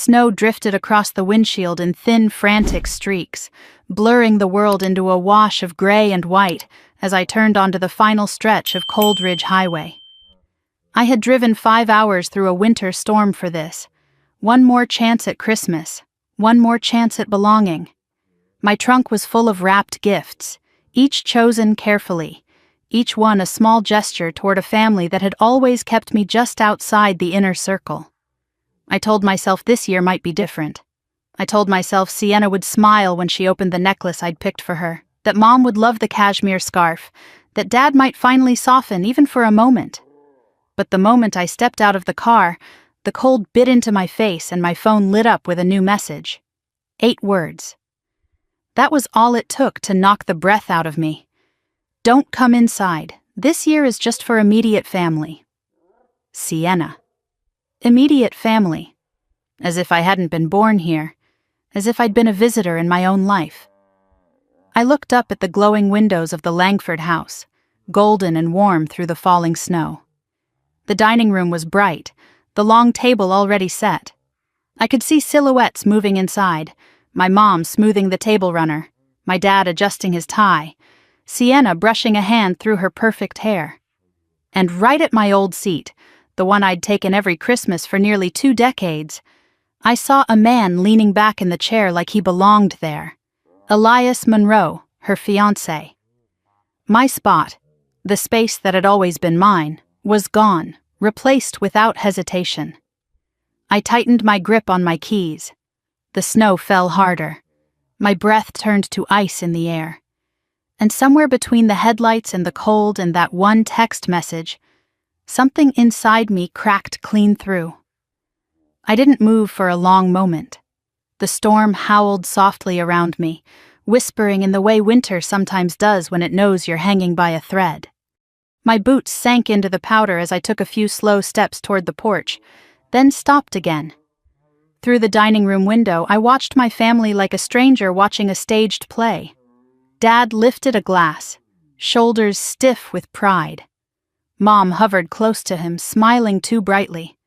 Snow drifted across the windshield in thin, frantic streaks, blurring the world into a wash of gray and white as I turned onto the final stretch of Cold Ridge Highway. I had driven 5 hours through a winter storm for this. One more chance at Christmas. One more chance at belonging. My trunk was full of wrapped gifts, each chosen carefully, each one a small gesture toward a family that had always kept me just outside the inner circle. I told myself this year might be different. I told myself Sienna would smile when she opened the necklace I'd picked for her, that Mom would love the cashmere scarf, that Dad might finally soften even for a moment. But the moment I stepped out of the car, the cold bit into my face and my phone lit up with a new message. 8 words. That was all it took to knock the breath out of me. Don't come inside. This year is just for immediate family. Sienna. Immediate family. As if I hadn't been born here. As if I'd been a visitor in my own life. I looked up at the glowing windows of the Langford house, golden and warm through the falling snow. The dining room was bright, the long table already set. I could see silhouettes moving inside, my mom smoothing the table runner, my dad adjusting his tie, Sienna brushing a hand through her perfect hair. And right at my old seat, the one I'd taken every Christmas for nearly 2 decades, I saw a man leaning back in the chair like he belonged there. Elias Monroe, her fiancé. My spot, the space that had always been mine, was gone, replaced without hesitation. I tightened my grip on my keys. The snow fell harder. My breath turned to ice in the air. And somewhere between the headlights and the cold and that one text message, something inside me cracked clean through. I didn't move for a long moment. The storm howled softly around me, whispering in the way winter sometimes does when it knows you're hanging by a thread. My boots sank into the powder as I took a few slow steps toward the porch, then stopped again. Through the dining room window, I watched my family like a stranger watching a staged play. Dad lifted a glass, shoulders stiff with pride. Mom hovered close to him, smiling too brightly.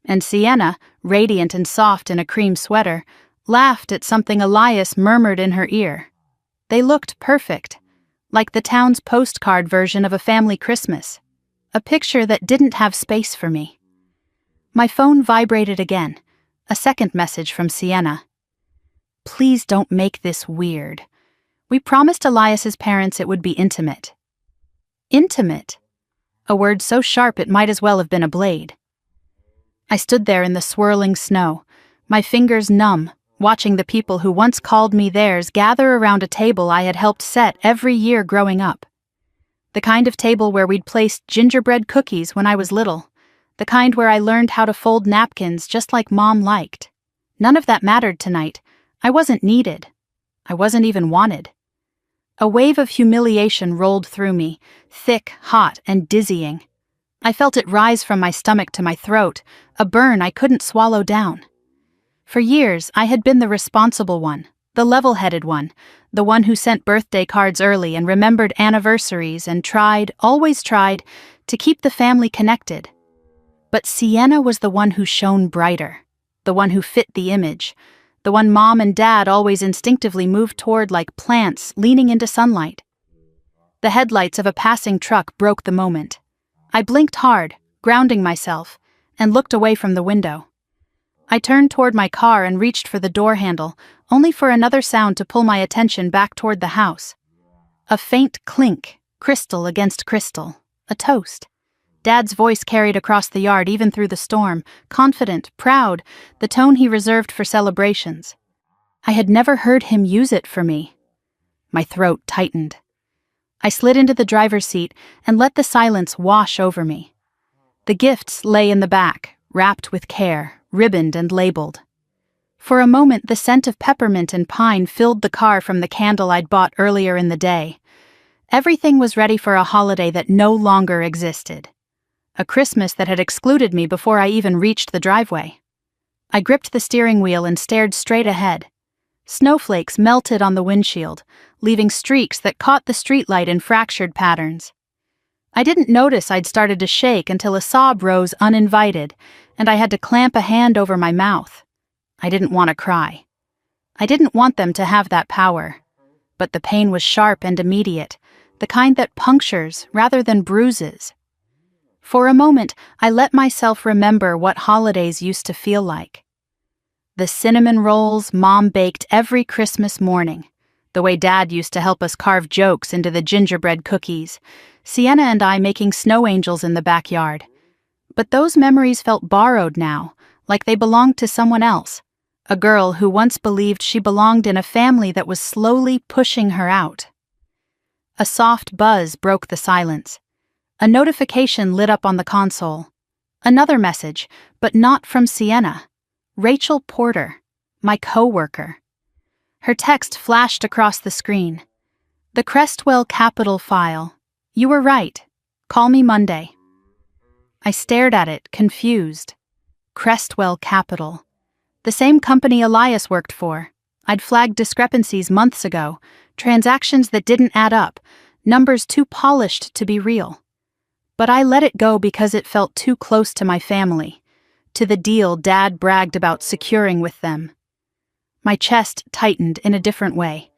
And Sienna, radiant and soft in a cream sweater, laughed at something Elias murmured in her ear. They looked perfect, like the town's postcard version of a family Christmas, a picture that didn't have space for me. My phone vibrated again, a second message from Sienna. Please don't make this weird. We promised Elias's parents it would be intimate. Intimate? A word so sharp it might as well have been a blade. I stood there in the swirling snow, my fingers numb, watching the people who once called me theirs gather around a table I had helped set every year growing up. The kind of table where we'd placed gingerbread cookies when I was little, the kind where I learned how to fold napkins just like Mom liked. None of that mattered tonight. I wasn't needed. I wasn't even wanted. A wave of humiliation rolled through me, thick, hot, and dizzying. I felt it rise from my stomach to my throat, a burn I couldn't swallow down. For years, I had been the responsible one, the level-headed one, the one who sent birthday cards early and remembered anniversaries and always tried, to keep the family connected. But Sienna was the one who shone brighter, the one who fit the image, the one Mom and Dad always instinctively moved toward like plants leaning into sunlight. The headlights of a passing truck broke the moment. I blinked hard, grounding myself, and looked away from the window. I turned toward my car and reached for the door handle, only for another sound to pull my attention back toward the house. A faint clink, crystal against crystal, a toast. Dad's voice carried across the yard even through the storm, confident, proud, the tone he reserved for celebrations. I had never heard him use it for me. My throat tightened. I slid into the driver's seat and let the silence wash over me. The gifts lay in the back, wrapped with care, ribboned and labeled. For a moment, the scent of peppermint and pine filled the car from the candle I'd bought earlier in the day. Everything was ready for a holiday that no longer existed. A Christmas that had excluded me before I even reached the driveway. I gripped the steering wheel and stared straight ahead. Snowflakes melted on the windshield, leaving streaks that caught the streetlight in fractured patterns. I didn't notice I'd started to shake until a sob rose uninvited, and I had to clamp a hand over my mouth. I didn't want to cry. I didn't want them to have that power. But the pain was sharp and immediate, the kind that punctures rather than bruises. For a moment, I let myself remember what holidays used to feel like. The cinnamon rolls Mom baked every Christmas morning, the way Dad used to help us carve jokes into the gingerbread cookies, Sienna and I making snow angels in the backyard. But those memories felt borrowed now, like they belonged to someone else, a girl who once believed she belonged in a family that was slowly pushing her out. A soft buzz broke the silence. A notification lit up on the console. Another message, but not from Sienna. Rachel Porter, my co-worker. Her text flashed across the screen. The Crestwell Capital file. You were right. Call me Monday. I stared at it, confused. Crestwell Capital. The same company Elias worked for. I'd flagged discrepancies months ago, transactions that didn't add up, numbers too polished to be real. But I let it go because it felt too close to my family, to the deal Dad bragged about securing with them. My chest tightened in a different way.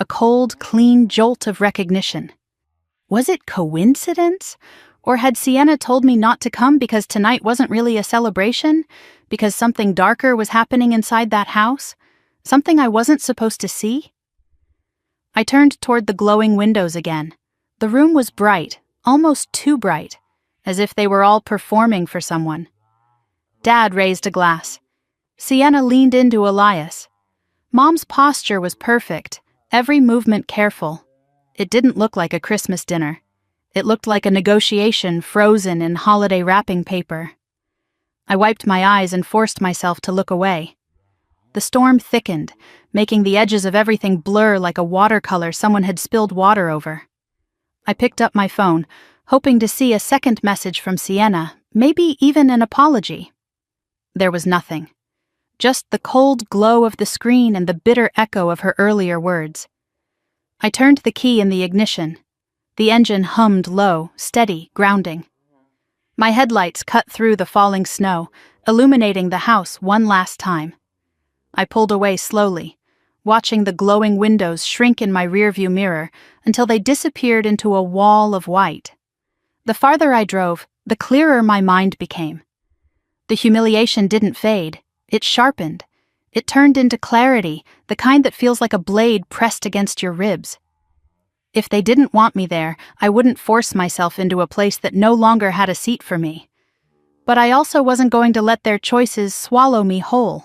A cold, clean jolt of recognition. Was it coincidence? Or had Sienna told me not to come because tonight wasn't really a celebration? Because something darker was happening inside that house? Something I wasn't supposed to see? I turned toward the glowing windows again. The room was bright, almost too bright, as if they were all performing for someone. Dad raised a glass. Sienna leaned into Elias. Mom's posture was perfect, every movement careful. It didn't look like a Christmas dinner. It looked like a negotiation frozen in holiday wrapping paper. I wiped my eyes and forced myself to look away. The storm thickened, making the edges of everything blur like a watercolor someone had spilled water over. I picked up my phone, hoping to see a second message from Sienna, maybe even an apology. There was nothing. Just the cold glow of the screen and the bitter echo of her earlier words. I turned the key in the ignition. The engine hummed low, steady, grounding. My headlights cut through the falling snow, illuminating the house one last time. I pulled away slowly, watching the glowing windows shrink in my rearview mirror until they disappeared into a wall of white. The farther I drove, the clearer my mind became. The humiliation didn't fade. It sharpened. It turned into clarity, the kind that feels like a blade pressed against your ribs. If they didn't want me there, I wouldn't force myself into a place that no longer had a seat for me. But I also wasn't going to let their choices swallow me whole.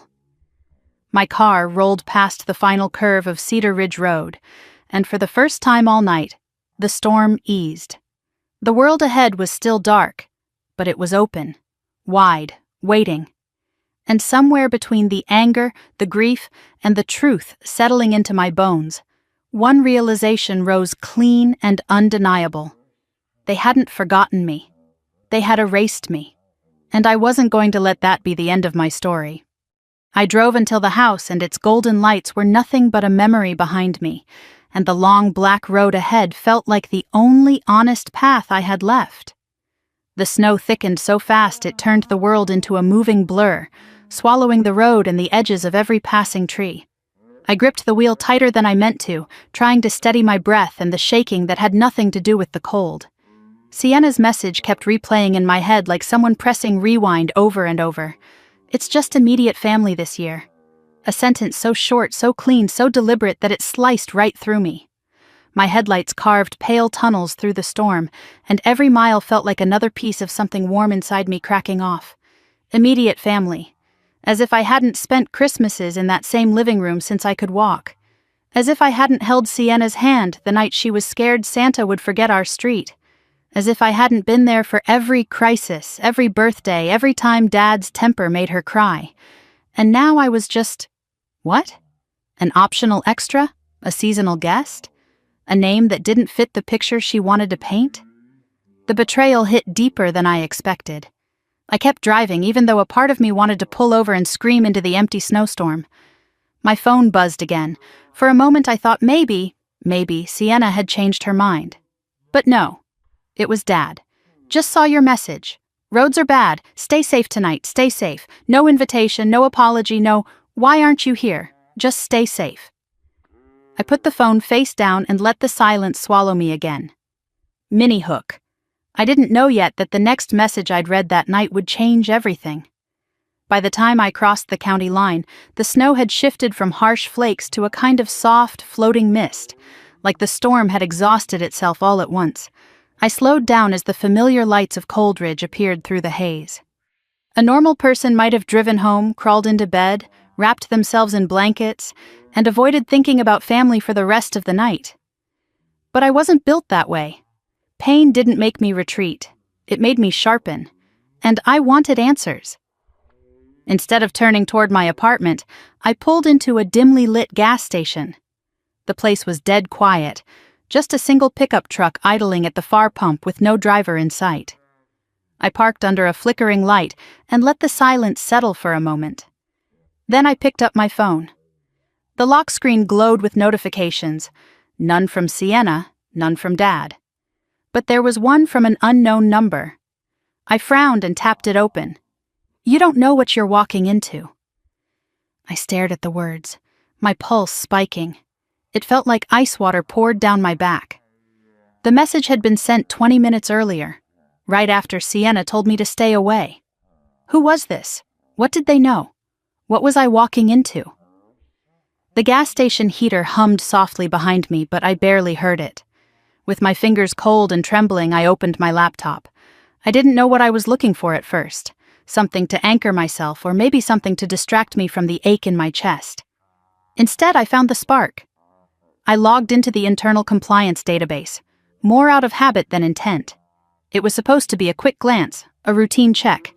My car rolled past the final curve of Cedar Ridge Road, and for the first time all night, the storm eased. The world ahead was still dark, but it was open, wide, waiting. And somewhere between the anger, the grief, and the truth settling into my bones, one realization rose clean and undeniable. They hadn't forgotten me. They had erased me. And I wasn't going to let that be the end of my story. I drove until the house and its golden lights were nothing but a memory behind me, and the long black road ahead felt like the only honest path I had left. The snow thickened so fast it turned the world into a moving blur, swallowing the road and the edges of every passing tree. I gripped the wheel tighter than I meant to, trying to steady my breath and the shaking that had nothing to do with the cold. Sienna's message kept replaying in my head like someone pressing rewind over and over. It's just immediate family this year. A sentence so short, so clean, so deliberate that it sliced right through me. My headlights carved pale tunnels through the storm, and every mile felt like another piece of something warm inside me cracking off. Immediate family. As if I hadn't spent Christmases in that same living room since I could walk. As if I hadn't held Sienna's hand the night she was scared Santa would forget our street. As if I hadn't been there for every crisis, every birthday, every time Dad's temper made her cry. And now I was just... what? An optional extra? A seasonal guest? A name that didn't fit the picture she wanted to paint? The betrayal hit deeper than I expected. I kept driving, even though a part of me wanted to pull over and scream into the empty snowstorm. My phone buzzed again. For a moment I thought maybe Sienna had changed her mind. But no. It was Dad. Just saw your message. Roads are bad. Stay safe tonight. Stay safe. No invitation, no apology, no... Why aren't you here? Just stay safe. I put the phone face down and let the silence swallow me again. Mini hook. I didn't know yet that the next message I'd read that night would change everything. By the time I crossed the county line, the snow had shifted from harsh flakes to a kind of soft, floating mist, like the storm had exhausted itself all at once. I slowed down as the familiar lights of Coldridge appeared through the haze. A normal person might have driven home, crawled into bed, wrapped themselves in blankets, and avoided thinking about family for the rest of the night. But I wasn't built that way. Pain didn't make me retreat. It made me sharpen. And I wanted answers. Instead of turning toward my apartment, I pulled into a dimly lit gas station. The place was dead quiet, just a single pickup truck idling at the far pump with no driver in sight. I parked under a flickering light and let the silence settle for a moment. Then I picked up my phone. The lock screen glowed with notifications, none from Sienna, none from Dad. But there was one from an unknown number. I frowned and tapped it open. You don't know what you're walking into. I stared at the words, my pulse spiking. It felt like ice water poured down my back. The message had been sent 20 minutes earlier, right after Sienna told me to stay away. Who was this? What did they know? What was I walking into? The gas station heater hummed softly behind me, but I barely heard it. With my fingers cold and trembling, I opened my laptop. I didn't know what I was looking for at first. Something to anchor myself, or maybe something to distract me from the ache in my chest. Instead, I found the spark. I logged into the internal compliance database, more out of habit than intent. It was supposed to be a quick glance, a routine check.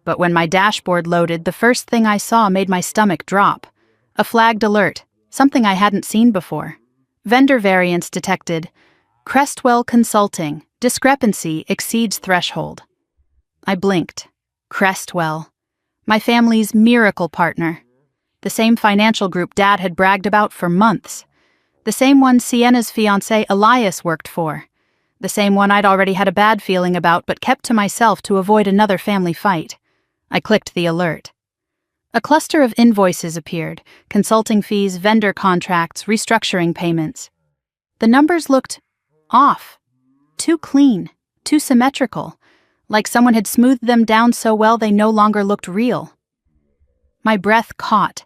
But when my dashboard loaded, the first thing I saw made my stomach drop. A flagged alert, something I hadn't seen before. Vendor variance detected. Crestwell Consulting. Discrepancy exceeds threshold. I blinked. Crestwell. My family's miracle partner. The same financial group Dad had bragged about for months. The same one Sienna's fiancé Elias worked for. The same one I'd already had a bad feeling about but kept to myself to avoid another family fight. I clicked the alert. A cluster of invoices appeared, consulting fees, vendor contracts, restructuring payments. The numbers looked off. Too clean, too symmetrical, like someone had smoothed them down so well they no longer looked real. My breath caught.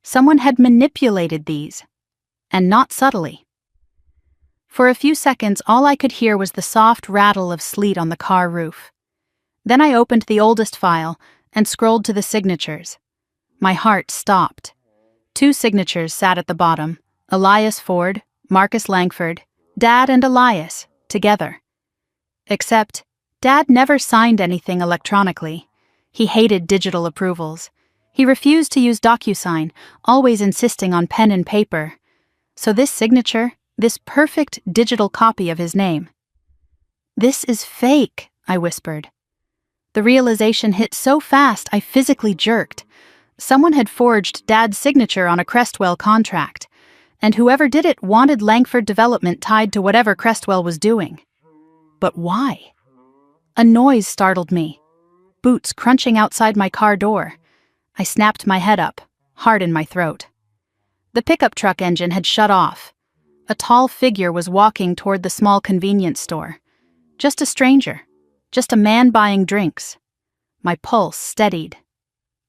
Someone had manipulated these, and not subtly. For a few seconds, all I could hear was the soft rattle of sleet on the car roof. Then I opened the oldest file and scrolled to the signatures. My heart stopped. 2 signatures sat at the bottom, Elias Ford, Marcus Langford, Dad and Elias, together. Except, Dad never signed anything electronically. He hated digital approvals. He refused to use DocuSign, always insisting on pen and paper. So this signature, this perfect digital copy of his name. This is fake, I whispered. The realization hit so fast I physically jerked. Someone had forged Dad's signature on a Crestwell contract, and whoever did it wanted Langford development tied to whatever Crestwell was doing. But why? A noise startled me. Boots crunching outside my car door. I snapped my head up, heart in my throat. The pickup truck engine had shut off. A tall figure was walking toward the small convenience store. Just a stranger. Just a man buying drinks. My pulse steadied.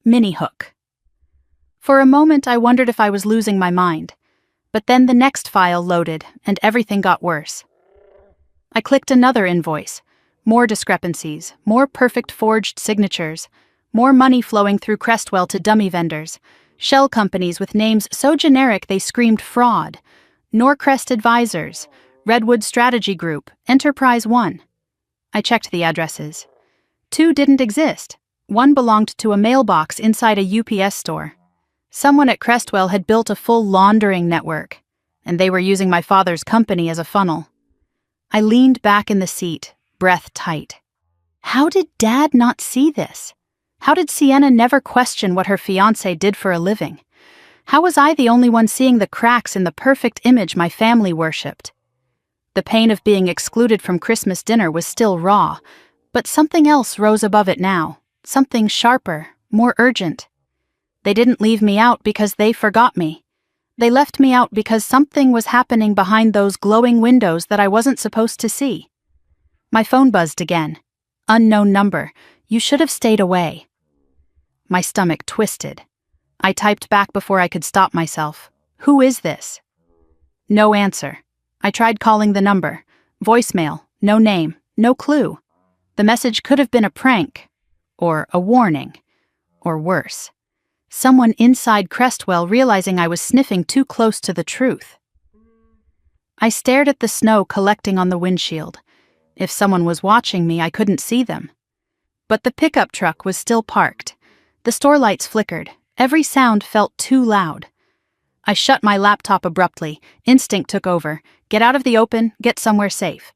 Mini hook. For a moment I wondered if I was losing my mind. But then the next file loaded, and everything got worse. I clicked another invoice. More discrepancies, more perfect forged signatures, more money flowing through Crestwell to dummy vendors, shell companies with names so generic they screamed fraud, Norcrest Advisors, Redwood Strategy Group, Enterprise One. I checked the addresses. 2 didn't exist. 1 belonged to a mailbox inside a UPS store. Someone at Crestwell had built a full laundering network, and they were using my father's company as a funnel. I leaned back in the seat, breath tight. How did Dad not see this? How did Sienna never question what her fiancé did for a living? How was I the only one seeing the cracks in the perfect image my family worshipped? The pain of being excluded from Christmas dinner was still raw, but something else rose above it now, something sharper, more urgent. They didn't leave me out because they forgot me. They left me out because something was happening behind those glowing windows that I wasn't supposed to see. My phone buzzed again. Unknown number. You should have stayed away. My stomach twisted. I typed back before I could stop myself. Who is this? No answer. I tried calling the number. Voicemail. No name. No clue. The message could have been a prank. Or a warning. Or worse. Someone inside Crestwell realizing I was sniffing too close to the truth. I stared at the snow collecting on the windshield. If someone was watching me, I couldn't see them. But the pickup truck was still parked. The store lights flickered. Every sound felt too loud. I shut my laptop abruptly. Instinct took over. Get out of the open, get somewhere safe.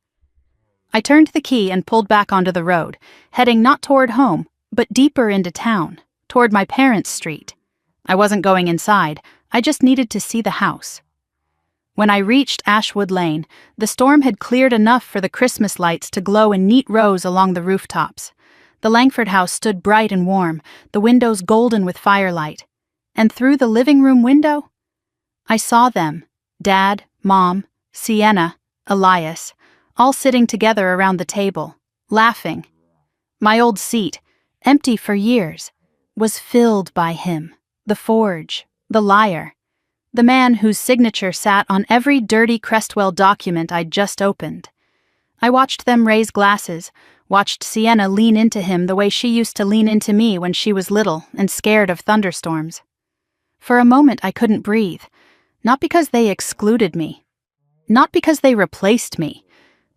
I turned the key and pulled back onto the road, heading not toward home, but deeper into town, toward my parents' street. I wasn't going inside. I just needed to see the house. When I reached Ashwood Lane, the storm had cleared enough for the Christmas lights to glow in neat rows along the rooftops. The Langford house stood bright and warm, the windows golden with firelight. And through the living room window, I saw them, Dad, Mom, Sienna, Elias, all sitting together around the table, laughing. My old seat, empty for years, was filled by him, the forge, the liar, the man whose signature sat on every dirty Crestwell document I'd just opened. I watched them raise glasses, watched Sienna lean into him the way she used to lean into me when she was little and scared of thunderstorms. For a moment I couldn't breathe, not because they excluded me, not because they replaced me,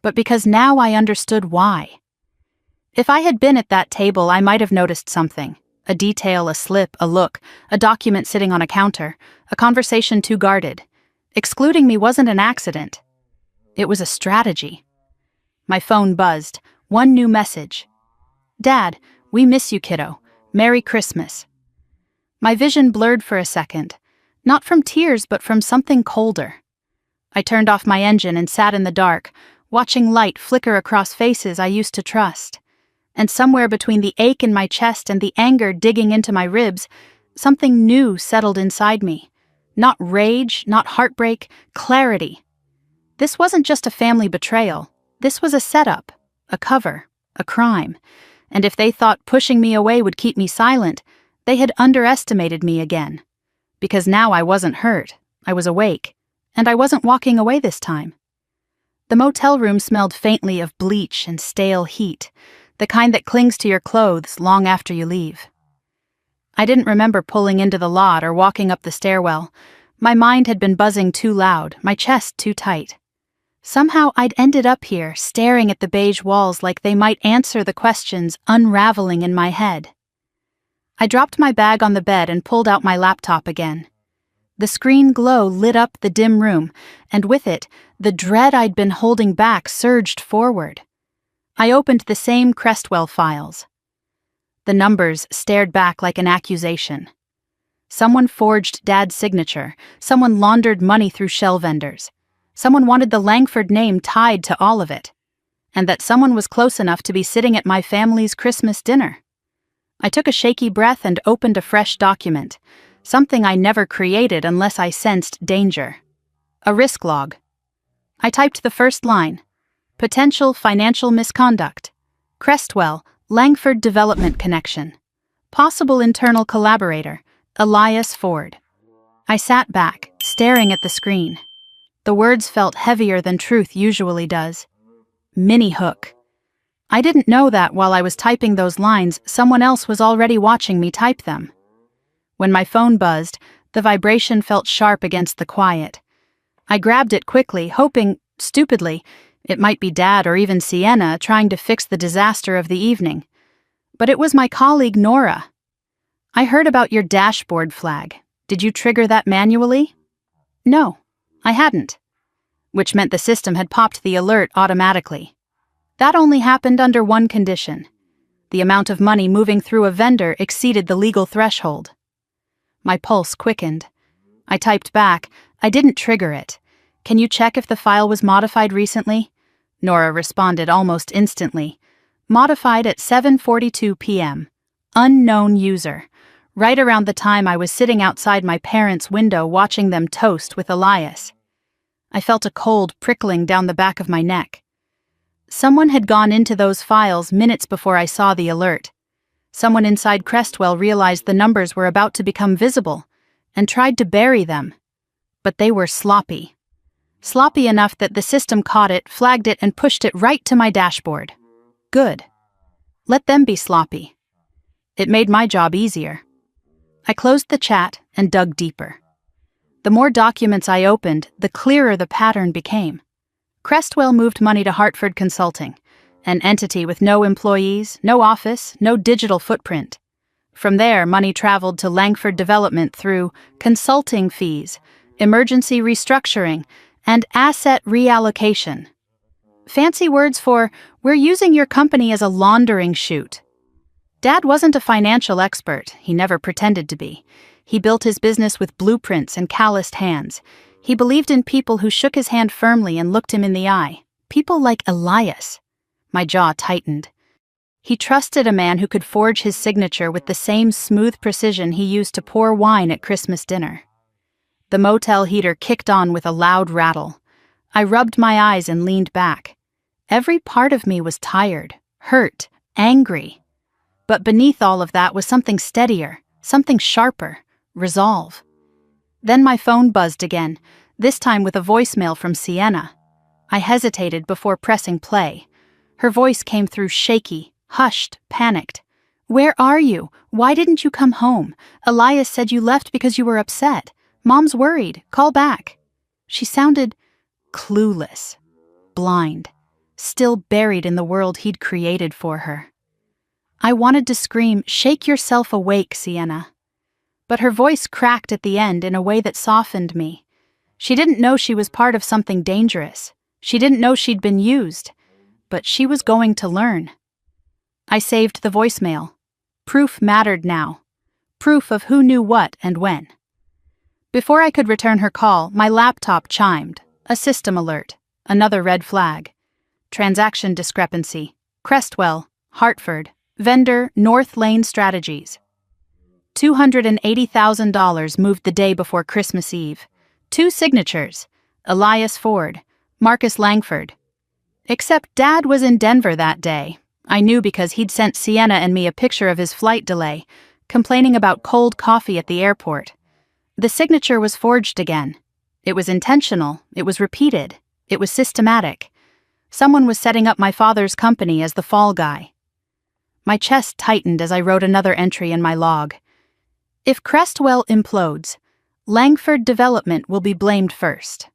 but because now I understood why. If I had been at that table, I might have noticed something. A detail, a slip, a look, a document sitting on a counter, a conversation too guarded. Excluding me wasn't an accident. It was a strategy. My phone buzzed. One new message. Dad, we miss you, kiddo. Merry Christmas. My vision blurred for a second. Not from tears, but from something colder. I turned off my engine and sat in the dark, watching light flicker across faces I used to trust. And somewhere between the ache in my chest and the anger digging into my ribs, something new settled inside me. Not rage, not heartbreak, clarity. This wasn't just a family betrayal. This was a setup, a cover, a crime. And if they thought pushing me away would keep me silent, they had underestimated me again. Because now I wasn't hurt, I was awake, and I wasn't walking away this time. The motel room smelled faintly of bleach and stale heat, the kind that clings to your clothes long after you leave. I didn't remember pulling into the lot or walking up the stairwell. My mind had been buzzing too loud, my chest too tight. Somehow I'd ended up here, staring at the beige walls like they might answer the questions unraveling in my head. I dropped my bag on the bed and pulled out my laptop again. The screen glow lit up the dim room, and with it, the dread I'd been holding back surged forward. I opened the same Crestwell files. The numbers stared back like an accusation. Someone forged Dad's signature. Someone laundered money through shell vendors. Someone wanted the Langford name tied to all of it. And that someone was close enough to be sitting at my family's Christmas dinner. I took a shaky breath and opened a fresh document. Something I never created unless I sensed danger. A risk log. I typed the first line. Potential financial misconduct. Crestwell, Langford Development Connection. Possible internal collaborator, Elias Ford. I sat back, staring at the screen. The words felt heavier than truth usually does. Mini hook. I didn't know that while I was typing those lines, someone else was already watching me type them. When my phone buzzed, the vibration felt sharp against the quiet. I grabbed it quickly, hoping, stupidly, it might be Dad or even Sienna trying to fix the disaster of the evening. But it was my colleague Nora. I heard about your dashboard flag. Did you trigger that manually? No, I hadn't. Which meant the system had popped the alert automatically. That only happened under one condition. The amount of money moving through a vendor exceeded the legal threshold. My pulse quickened. I typed back, I didn't trigger it. Can you check if the file was modified recently? Nora responded almost instantly. Modified at 7:42 p.m. Unknown user. right around the time I was sitting outside my parents' window watching them toast with Elias. I felt a cold prickling down the back of my neck. Someone had gone into those files minutes before I saw the alert. Someone inside Crestwell realized the numbers were about to become visible and tried to bury them. But they were sloppy. Sloppy enough that the system caught it, flagged it, and pushed it right to my dashboard. Good. Let them be sloppy. It made my job easier. I closed the chat and dug deeper. The more documents I opened, the clearer the pattern became. Crestwell moved money to Hartford Consulting, an entity with no employees, no office, no digital footprint. From there, money traveled to Langford Development through consulting fees, emergency restructuring, and asset reallocation. Fancy words for, we're using your company as a laundering chute. Dad wasn't a financial expert, he never pretended to be. He built his business with blueprints and calloused hands. He believed in people who shook his hand firmly and looked him in the eye. People like Elias. My jaw tightened. He trusted a man who could forge his signature with the same smooth precision he used to pour wine at Christmas dinner. The motel heater kicked on with a loud rattle. I rubbed my eyes and leaned back. Every part of me was tired, hurt, angry. But beneath all of that was something steadier, something sharper, resolve. Then my phone buzzed again, this time with a voicemail from Sienna. I hesitated before pressing play. Her voice came through shaky, hushed, panicked. "Where are you? Why didn't you come home? Elias said you left because you were upset. Mom's worried. Call back." She sounded clueless, blind, still buried in the world he'd created for her. I wanted to scream, "Shake yourself awake, Sienna." But her voice cracked at the end in a way that softened me. She didn't know she was part of something dangerous. She didn't know she'd been used. But she was going to learn. I saved the voicemail. Proof mattered now. Proof of who knew what and when. Before I could return her call, my laptop chimed. A system alert. Another red flag. Transaction discrepancy. Crestwell, Hartford. Vendor, North Lane Strategies. $280,000 moved the day before Christmas Eve. 2 signatures. Elias Ford, Marcus Langford. Except Dad was in Denver that day. I knew because he'd sent Sienna and me a picture of his flight delay, complaining about cold coffee at the airport. The signature was forged again. It was intentional, it was repeated, it was systematic. Someone was setting up my father's company as the fall guy. My chest tightened as I wrote another entry in my log. If Crestwell implodes, Langford Development will be blamed first.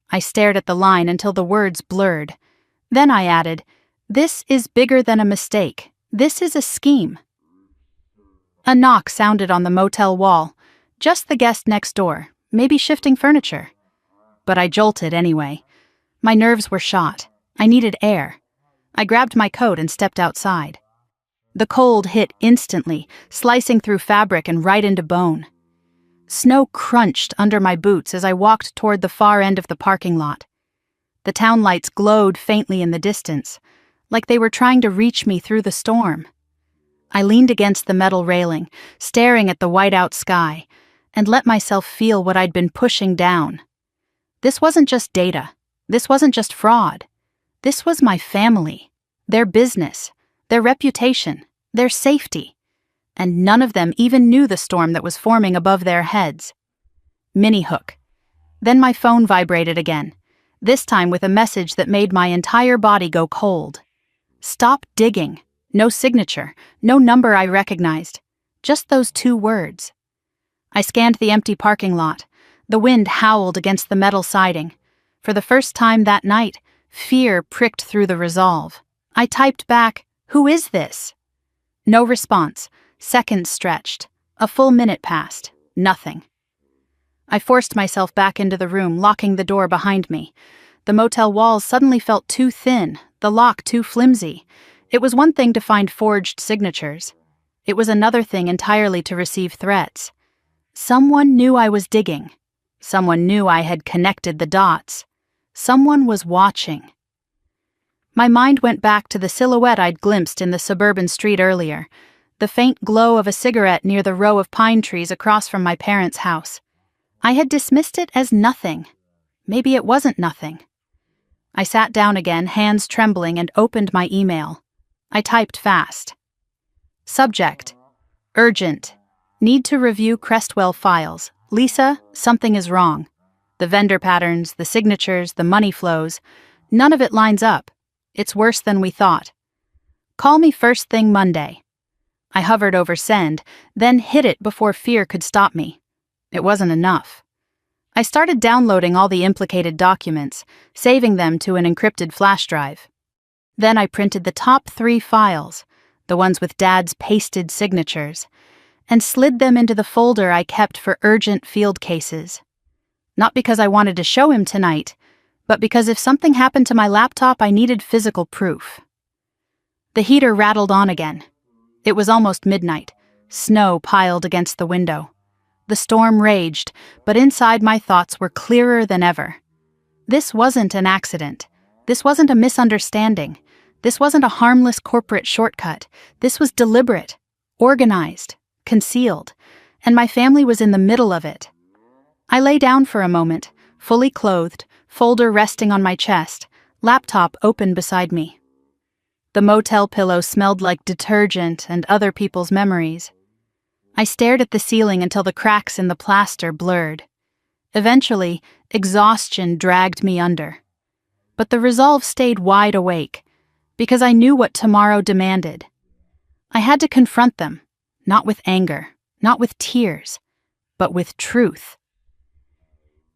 I stared at the line until the words blurred. Then I added, "This is bigger than a mistake. This is a scheme." A knock sounded on the motel wall. Just the guest next door, maybe shifting furniture. But I jolted anyway. My nerves were shot. I needed air. I grabbed my coat and stepped outside. The cold hit instantly, slicing through fabric and right into bone. Snow crunched under my boots as I walked toward the far end of the parking lot. The town lights glowed faintly in the distance, like they were trying to reach me through the storm. I leaned against the metal railing, staring at the white-out sky, and let myself feel what I'd been pushing down. This wasn't just data. This wasn't just fraud. This was my family, their business, their reputation, their safety. And none of them even knew the storm that was forming above their heads. Mini-hook. Then my phone vibrated again, this time with a message that made my entire body go cold. Stop digging. No signature, no number I recognized. Just those 2 words. I scanned the empty parking lot. The wind howled against the metal siding. For the first time that night, fear pricked through the resolve. I typed back, "Who is this?" No response. Seconds stretched. A full minute passed. Nothing. I forced myself back into the room, locking the door behind me. The motel walls suddenly felt too thin, the lock too flimsy. It was one thing to find forged signatures. It was another thing entirely to receive threats. Someone knew I was digging. Someone knew I had connected the dots. Someone was watching. My mind went back to the silhouette I'd glimpsed in the suburban street earlier. the faint glow of a cigarette near the row of pine trees across from my parents' house. I had dismissed it as nothing. Maybe it wasn't nothing. I sat down again, hands trembling, and opened my email. I typed fast. Subject: urgent. Need to review Crestwell files. Lisa, something is wrong. The vendor patterns, the signatures, the money flows. None of it lines up. It's worse than we thought. Call me first thing Monday. I hovered over send, then hit it before fear could stop me. It wasn't enough. I started downloading all the implicated documents, saving them to an encrypted flash drive. Then I printed the top 3 files, the ones with Dad's pasted signatures, and slid them into the folder I kept for urgent field cases. Not because I wanted to show him tonight, but because if something happened to my laptop, I needed physical proof. The heater rattled on again. It was almost midnight. Snow piled against the window. The storm raged, but inside my thoughts were clearer than ever. This wasn't an accident. This wasn't a misunderstanding. This wasn't a harmless corporate shortcut. This was deliberate, organized, concealed, and my family was in the middle of it. I lay down for a moment, fully clothed, folder resting on my chest, laptop open beside me. The motel pillow smelled like detergent and other people's memories. I stared at the ceiling until the cracks in the plaster blurred. Eventually, exhaustion dragged me under. But the resolve stayed wide awake, because I knew what tomorrow demanded. I had to confront them, not with anger, not with tears, but with truth.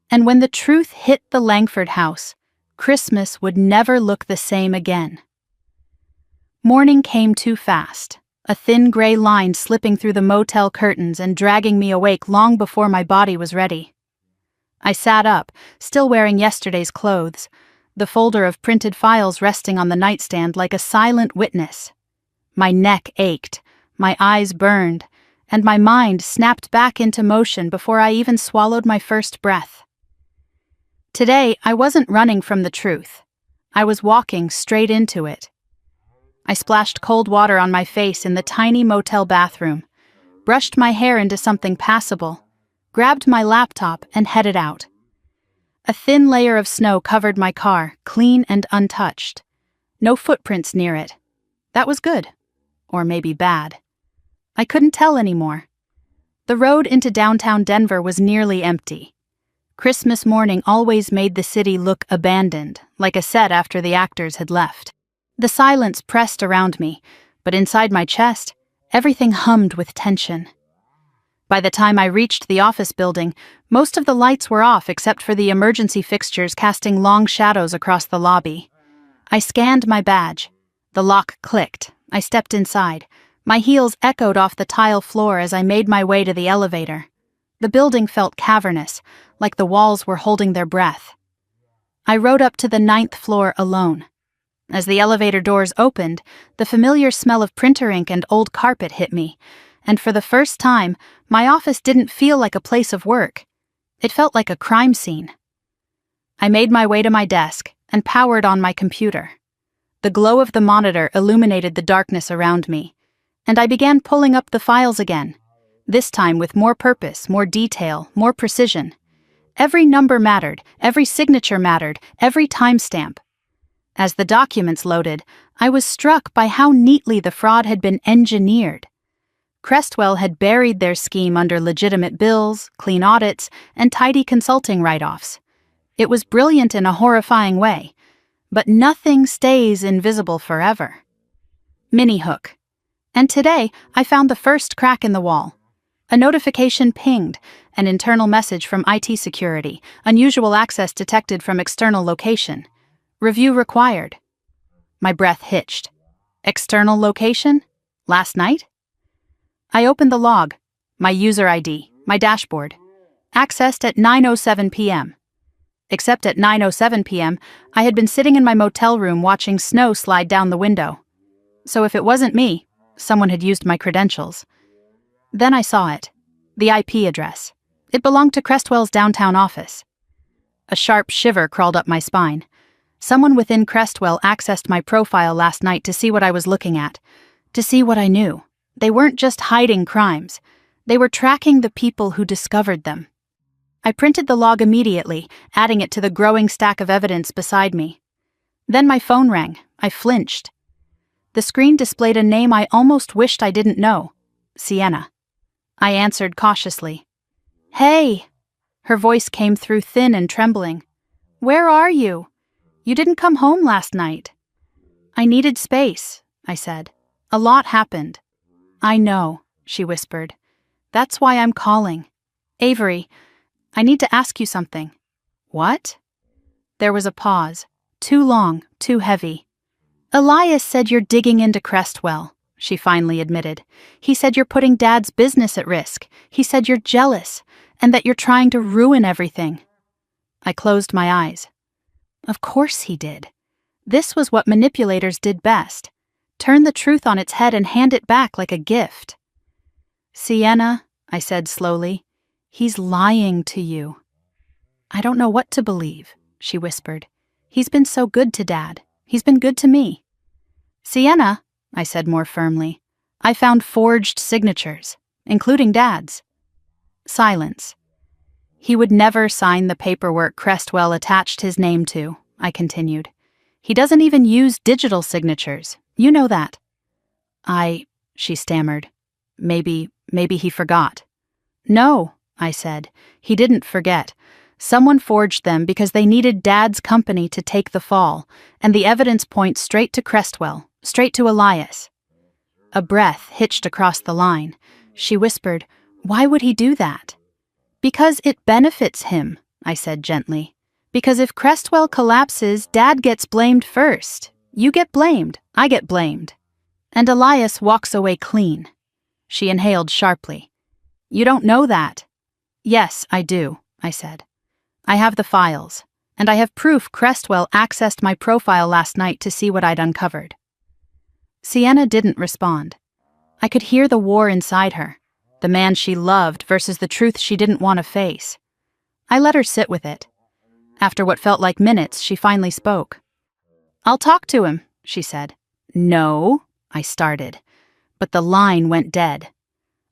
And when the truth hit the Langford house, Christmas would never look the same again. Morning came too fast, a thin gray line slipping through the motel curtains and dragging me awake long before my body was ready. I sat up, still wearing yesterday's clothes, the folder of printed files resting on the nightstand like a silent witness. My neck ached, my eyes burned, and my mind snapped back into motion before I even swallowed my first breath. Today, I wasn't running from the truth. I was walking straight into it. I splashed cold water on my face in the tiny motel bathroom, brushed my hair into something passable, grabbed my laptop, and headed out. A thin layer of snow covered my car, clean and untouched. No footprints near it. That was good. Or maybe bad. I couldn't tell anymore. The road into downtown Denver was nearly empty. Christmas morning always made the city look abandoned, like a set after the actors had left. The silence pressed around me, but inside my chest, everything hummed with tension. By the time I reached the office building, most of the lights were off except for the emergency fixtures casting long shadows across the lobby. I scanned my badge. The lock clicked. I stepped inside. My heels echoed off the tile floor as I made my way to the elevator. The building felt cavernous, like the walls were holding their breath. I rode up to the 9th floor alone. As the elevator doors opened, the familiar smell of printer ink and old carpet hit me, and for the first time, my office didn't feel like a place of work. It felt like a crime scene. I made my way to my desk and powered on my computer. The glow of the monitor illuminated the darkness around me, and I began pulling up the files again, this time with more purpose, more detail, more precision. Every number mattered, every signature mattered, every timestamp. As the documents loaded, I was struck by how neatly the fraud had been engineered. Crestwell had buried their scheme under legitimate bills, clean audits, and tidy consulting write-offs. It was brilliant in a horrifying way, but nothing stays invisible forever. Mini hook. And today, I found the first crack in the wall. A notification pinged, an internal message from IT security, unusual access detected from external location. Review required. My breath hitched. External location? Last night? I opened the log, my user ID, my dashboard. Accessed at 9:07 p.m. Except at 9:07 p.m., I had been sitting in my motel room watching snow slide down the window. So if it wasn't me, someone had used my credentials. Then I saw it. The IP address. It belonged to Crestwell's downtown office. A sharp shiver crawled up my spine. Someone within Crestwell accessed my profile last night to see what I was looking at, to see what I knew, They weren't just hiding crimes. They were tracking the people who discovered them. I printed the log immediately, adding it to the growing stack of evidence beside me. Then my phone rang. I flinched. The screen displayed a name I almost wished I didn't know. Sienna. I answered cautiously. "Hey!" Her voice came through thin and trembling. "Where are you? You didn't come home last night." "I needed space," I said. "A lot happened." "I know," she whispered. "That's why I'm calling. Avery, I need to ask you something." "What?" There was a pause. Too long, too heavy. "Elias said you're digging into Crestwell," she finally admitted. "He said you're putting Dad's business at risk. He said you're jealous, and that you're trying to ruin everything." I closed my eyes. Of course he did. This was what manipulators did best. Turn the truth on its head and hand it back like a gift. "Sienna," I said slowly, "he's lying to you." "I don't know what to believe," she whispered. "He's been so good to Dad. He's been good to me." "Sienna," I said more firmly, "I found forged signatures, including Dad's." Silence. "He would never sign the paperwork Crestwell attached his name to," I continued. "He doesn't even use digital signatures. You know that." She stammered. Maybe he forgot." "No," I said. "He didn't forget. Someone forged them because they needed Dad's company to take the fall, and the evidence points straight to Crestwell, straight to Elias." A breath hitched across the line. She whispered, "Why would he do that?" "Because it benefits him," I said gently. "Because if Crestwell collapses, Dad gets blamed first. You get blamed, I get blamed. And Elias walks away clean." She inhaled sharply. "You don't know that." "Yes, I do," I said. "I have the files, and I have proof Crestwell accessed my profile last night to see what I'd uncovered." Sienna didn't respond. I could hear the war inside her, the man she loved versus the truth she didn't want to face. I let her sit with it. After what felt like minutes, she finally spoke. "I'll talk to him," she said. "No," I started, but the line went dead.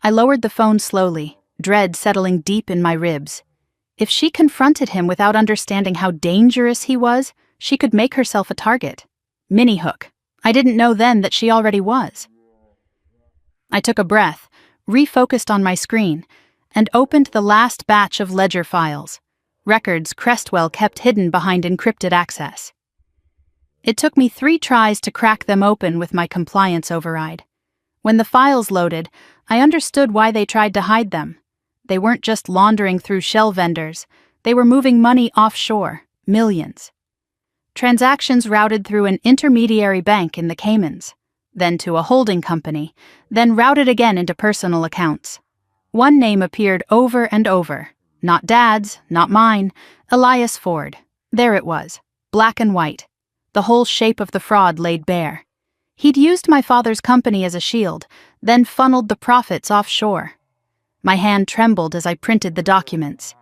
I lowered the phone slowly, dread settling deep in my ribs. If she confronted him without understanding how dangerous he was, she could make herself a target. Mini-hook. I didn't know then that she already was. I took a breath, refocused on my screen, and opened the last batch of ledger files, records Crestwell kept hidden behind encrypted access. It took me 3 tries to crack them open with my compliance override. When the files loaded, I understood why they tried to hide them. They weren't just laundering through shell vendors, they were moving money offshore, millions. Transactions routed through an intermediary bank in the Caymans, then to a holding company, then routed again into personal accounts. One name appeared over and over. Not Dad's, not mine, Elias Ford. There it was, black and white. The whole shape of the fraud laid bare. He'd used my father's company as a shield, then funneled the profits offshore. My hand trembled as I printed the documents.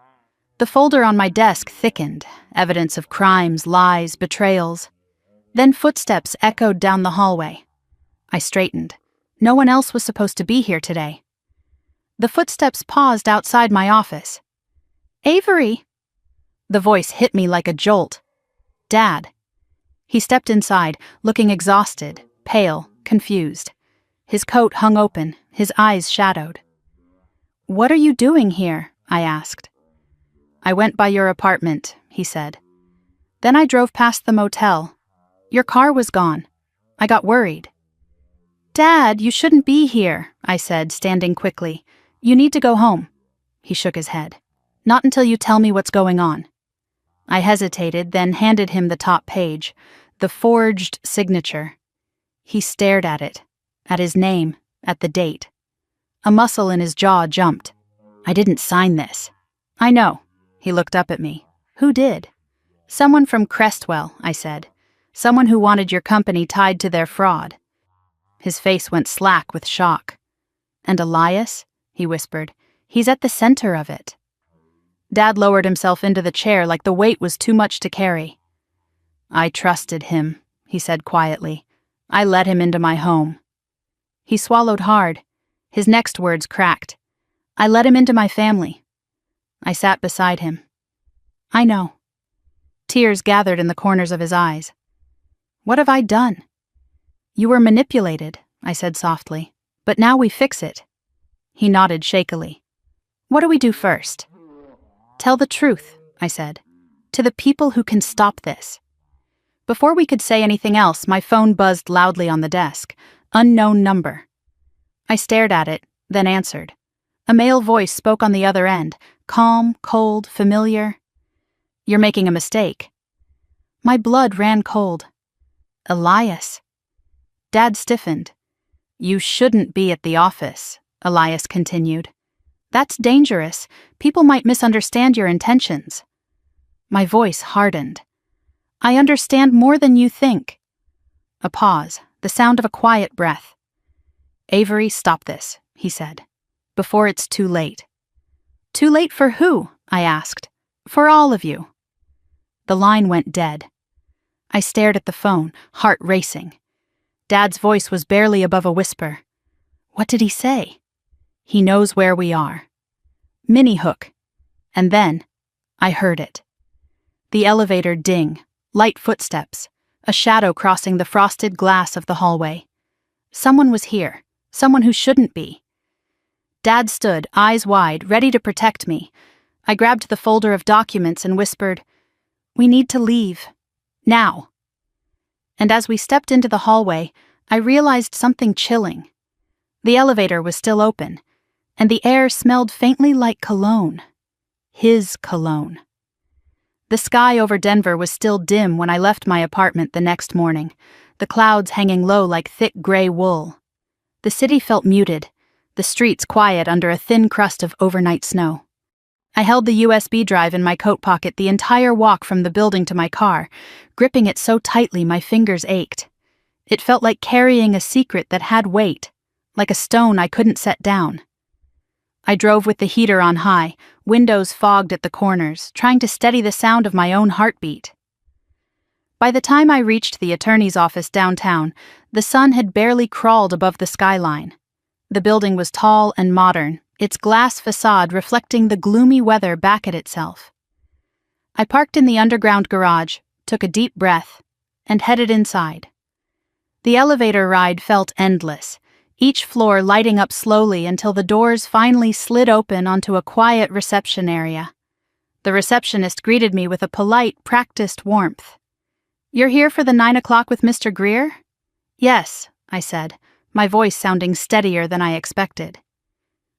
The folder on my desk thickened, evidence of crimes, lies, betrayals. Then footsteps echoed down the hallway. I straightened. No one else was supposed to be here today. The footsteps paused outside my office. "Avery!" The voice hit me like a jolt. "Dad." He stepped inside, looking exhausted, pale, confused. His coat hung open, his eyes shadowed. "What are you doing here?" I asked. "I went by your apartment," he said. "Then I drove past the motel. Your car was gone. I got worried." "Dad, you shouldn't be here," I said, standing quickly. "You need to go home." He shook his head. "Not until you tell me what's going on." I hesitated, then handed him the top page, the forged signature. He stared at it, at his name, at the date. A muscle in his jaw jumped. "I didn't sign this." "I know." He looked up at me. "Who did?" "Someone from Crestwell," I said. "Someone who wanted your company tied to their fraud." His face went slack with shock. "And Elias?" he whispered. "He's at the center of it." Dad lowered himself into the chair like the weight was too much to carry. "I trusted him," he said quietly. "I let him into my home." He swallowed hard. His next words cracked. I let him into my family. I sat beside him. I know. Tears gathered in the corners of his eyes. What have I done? You were manipulated, I said softly, but now we fix it. He nodded shakily. What do we do first? Tell the truth, I said, to the people who can stop this. Before we could say anything else, my phone buzzed loudly on the desk. Unknown number. I stared at it, then answered. A male voice spoke on the other end, calm, cold, familiar. You're making a mistake. My blood ran cold. Elias. Dad stiffened. You shouldn't be at the office, Elias continued. That's dangerous. People might misunderstand your intentions. My voice hardened. I understand more than you think. A pause, the sound of a quiet breath. Avery, stop this, he said, before it's too late. Too late for who? I asked. For all of you. The line went dead. I stared at the phone, heart racing. Dad's voice was barely above a whisper. What did he say? He knows where we are. Mini hook. And then, I heard it. The elevator ding, light footsteps, a shadow crossing the frosted glass of the hallway. Someone was here, someone who shouldn't be. Dad stood, eyes wide, ready to protect me. I grabbed the folder of documents and whispered, We need to leave. Now. And as we stepped into the hallway, I realized something chilling. The elevator was still open, and the air smelled faintly like cologne. His cologne. The sky over Denver was still dim when I left my apartment the next morning, the clouds hanging low like thick gray wool. The city felt muted, the streets quiet under a thin crust of overnight snow. I held the USB drive in my coat pocket the entire walk from the building to my car, gripping it so tightly my fingers ached. It felt like carrying a secret that had weight, like a stone I couldn't set down. I drove with the heater on high, windows fogged at the corners, trying to steady the sound of my own heartbeat. By the time I reached the attorney's office downtown, the sun had barely crawled above the skyline. The building was tall and modern, its glass facade reflecting the gloomy weather back at itself. I parked in the underground garage, took a deep breath, and headed inside. The elevator ride felt endless, each floor lighting up slowly until the doors finally slid open onto a quiet reception area. The receptionist greeted me with a polite, practiced warmth. "You're here for the 9 o'clock with Mr. Greer?" "Yes," I said, my voice sounding steadier than I expected.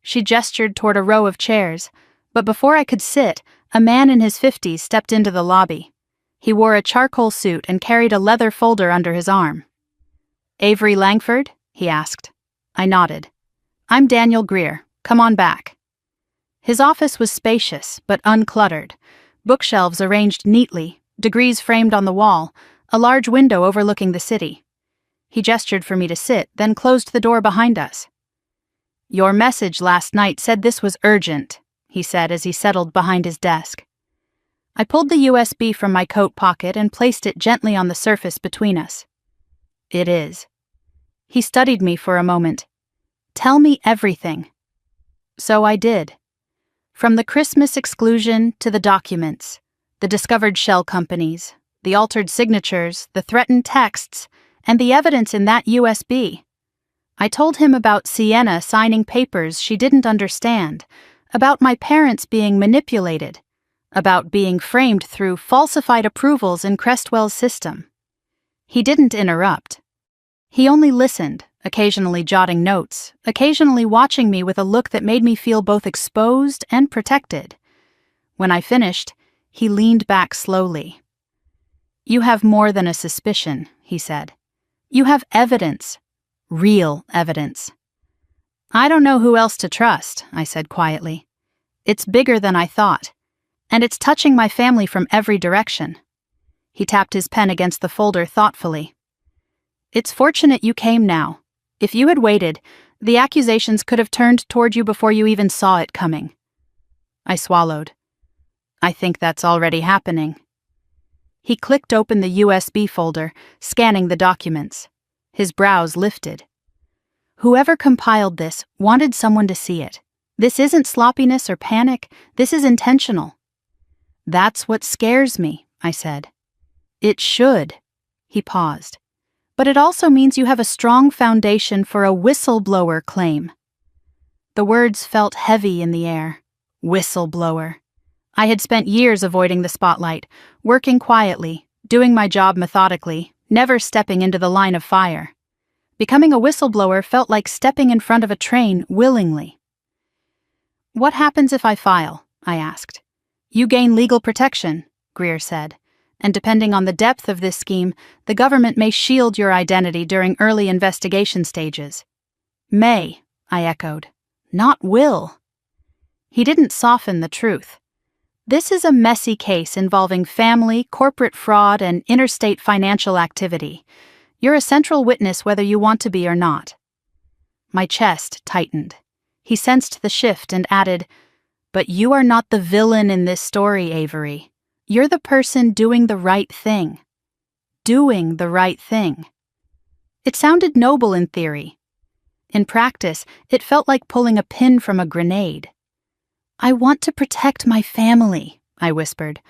She gestured toward a row of chairs, but before I could sit, a man in his 50s stepped into the lobby. He wore a charcoal suit and carried a leather folder under his arm. "Avery Langford?" he asked. I nodded. "I'm Daniel Greer. Come on back." His office was spacious, but uncluttered. Bookshelves arranged neatly, degrees framed on the wall, a large window overlooking the city. He gestured for me to sit, then closed the door behind us. "Your message last night said this was urgent," he said as he settled behind his desk. I pulled the USB from my coat pocket and placed it gently on the surface between us. "It is." He studied me for a moment. "Tell me everything." So I did. From the Christmas exclusion to the documents, the discovered shell companies, the altered signatures, the threatened texts, and the evidence in that USB. I told him about Sienna signing papers she didn't understand, about my parents being manipulated, about being framed through falsified approvals in Crestwell's system. He didn't interrupt. He only listened, occasionally jotting notes, occasionally watching me with a look that made me feel both exposed and protected. When I finished, he leaned back slowly. "You have more than a suspicion," he said. "You have evidence. Real evidence." "I don't know who else to trust," I said quietly. "It's bigger than I thought, and it's touching my family from every direction." He tapped his pen against the folder thoughtfully. "It's fortunate you came now. If you had waited, the accusations could have turned toward you before you even saw it coming." I swallowed. "I think that's already happening." He clicked open the USB folder, scanning the documents. His brows lifted. Whoever compiled this wanted someone to see it. This isn't sloppiness or panic, this is intentional. That's what scares me, I said. It should. He paused. But it also means you have a strong foundation for a whistleblower claim. The words felt heavy in the air. Whistleblower. I had spent years avoiding the spotlight, working quietly, doing my job methodically, never stepping into the line of fire. Becoming a whistleblower felt like stepping in front of a train willingly. What happens if I file? I asked. You gain legal protection, Greer said, and depending on the depth of this scheme, the government may shield your identity during early investigation stages. May, I echoed. Not will. He didn't soften the truth. This is a messy case involving family, corporate fraud, and interstate financial activity. You're a central witness whether you want to be or not. My chest tightened. He sensed the shift and added, But you are not the villain in this story, Avery. You're the person doing the right thing. Doing the right thing. It sounded noble in theory. In practice, it felt like pulling a pin from a grenade. I want to protect my family, I whispered.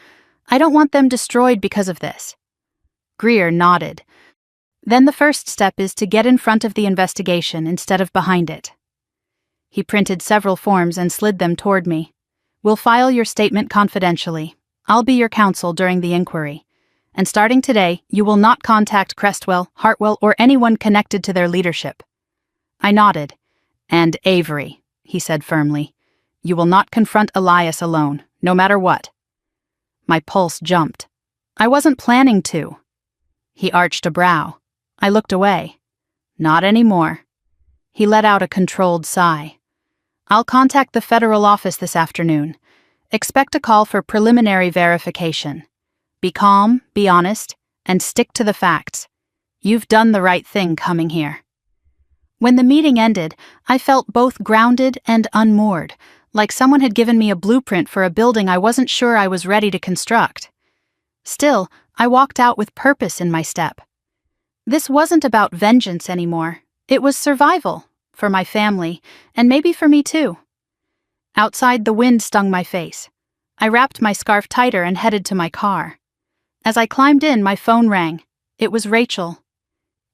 I don't want them destroyed because of this. Greer nodded. Then the first step is to get in front of the investigation instead of behind it. He printed several forms and slid them toward me. We'll file your statement confidentially. I'll be your counsel during the inquiry. And starting today, you will not contact Crestwell, Hartwell, or anyone connected to their leadership. I nodded. And Avery, he said firmly. You will not confront Elias alone, no matter what. My pulse jumped. I wasn't planning to. He arched a brow. I looked away. Not anymore. He let out a controlled sigh. I'll contact the federal office this afternoon. Expect a call for preliminary verification. Be calm, be honest, and stick to the facts. You've done the right thing coming here. When the meeting ended, I felt both grounded and unmoored, like someone had given me a blueprint for a building I wasn't sure I was ready to construct. Still, I walked out with purpose in my step. This wasn't about vengeance anymore. It was survival, for my family, and maybe for me too. Outside, the wind stung my face. I wrapped my scarf tighter and headed to my car. As I climbed in, my phone rang. It was Rachel.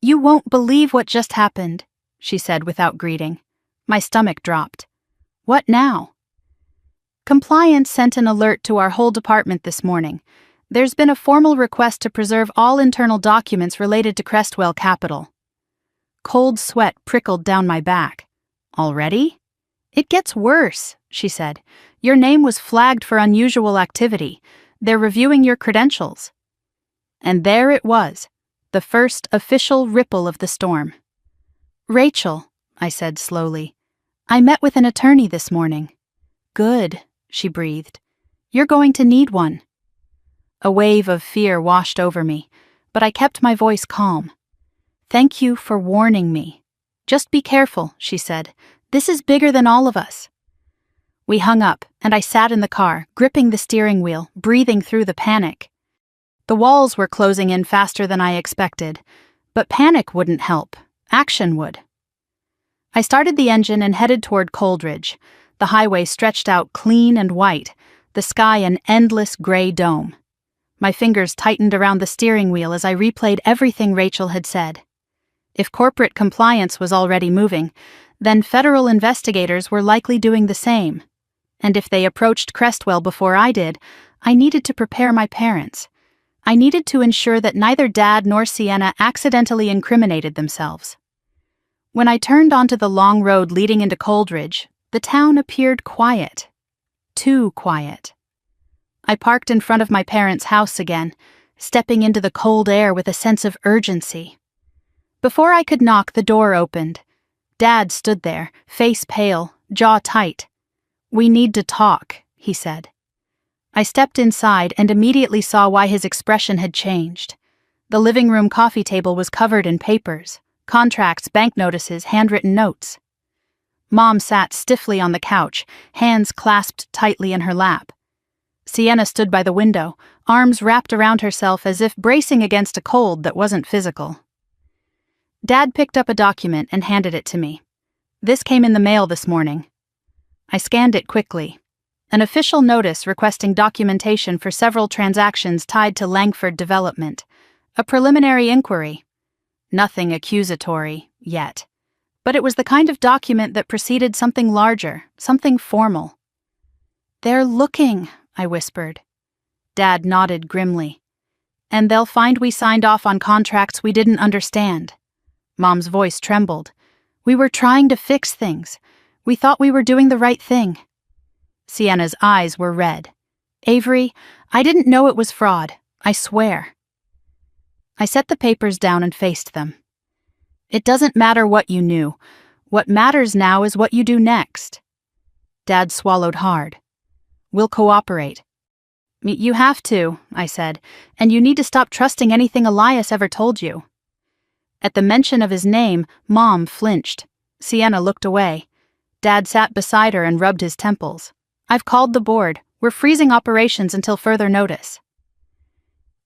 You won't believe what just happened, she said without greeting. My stomach dropped. What now? Compliance sent an alert to our whole department this morning. There's been a formal request to preserve all internal documents related to Crestwell Capital. Cold sweat prickled down my back. Already? It gets worse, she said. Your name was flagged for unusual activity. They're reviewing your credentials. And there it was, the first official ripple of the storm. Rachel, I said slowly, I met with an attorney this morning. Good, she breathed. You're going to need one. A wave of fear washed over me, but I kept my voice calm. Thank you for warning me. Just be careful, she said. This is bigger than all of us. We hung up, and I sat in the car, gripping the steering wheel, breathing through the panic. The walls were closing in faster than I expected, but panic wouldn't help. Action would. I started the engine and headed toward Coldridge. The highway stretched out clean and white, the sky an endless gray dome. My fingers tightened around the steering wheel as I replayed everything Rachel had said. If corporate compliance was already moving, then federal investigators were likely doing the same. And if they approached Crestwell before I did, I needed to prepare my parents. I needed to ensure that neither Dad nor Sienna accidentally incriminated themselves. When I turned onto the long road leading into Coldridge, the town appeared quiet. Too quiet. I parked in front of my parents' house again, stepping into the cold air with a sense of urgency. Before I could knock, the door opened. Dad stood there, face pale, jaw tight. We need to talk, he said. I stepped inside and immediately saw why his expression had changed. The living room coffee table was covered in papers, contracts, bank notices, handwritten notes. Mom sat stiffly on the couch, hands clasped tightly in her lap. Sienna stood by the window, arms wrapped around herself as if bracing against a cold that wasn't physical. Dad picked up a document and handed it to me. This came in the mail this morning. I scanned it quickly. An official notice requesting documentation for several transactions tied to Langford Development. A preliminary inquiry. Nothing accusatory, yet. But it was the kind of document that preceded something larger, something formal. "They're looking," I whispered. Dad nodded grimly. "And they'll find we signed off on contracts we didn't understand." Mom's voice trembled. "We were trying to fix things. We thought we were doing the right thing." Sienna's eyes were red. "Avery, I didn't know it was fraud. I swear." I set the papers down and faced them. "It doesn't matter what you knew. What matters now is what you do next." Dad swallowed hard. "We'll cooperate." "You have to," I said, "and you need to stop trusting anything Elias ever told you." At the mention of his name, Mom flinched. Sienna looked away. Dad sat beside her and rubbed his temples. "I've called the board. We're freezing operations until further notice."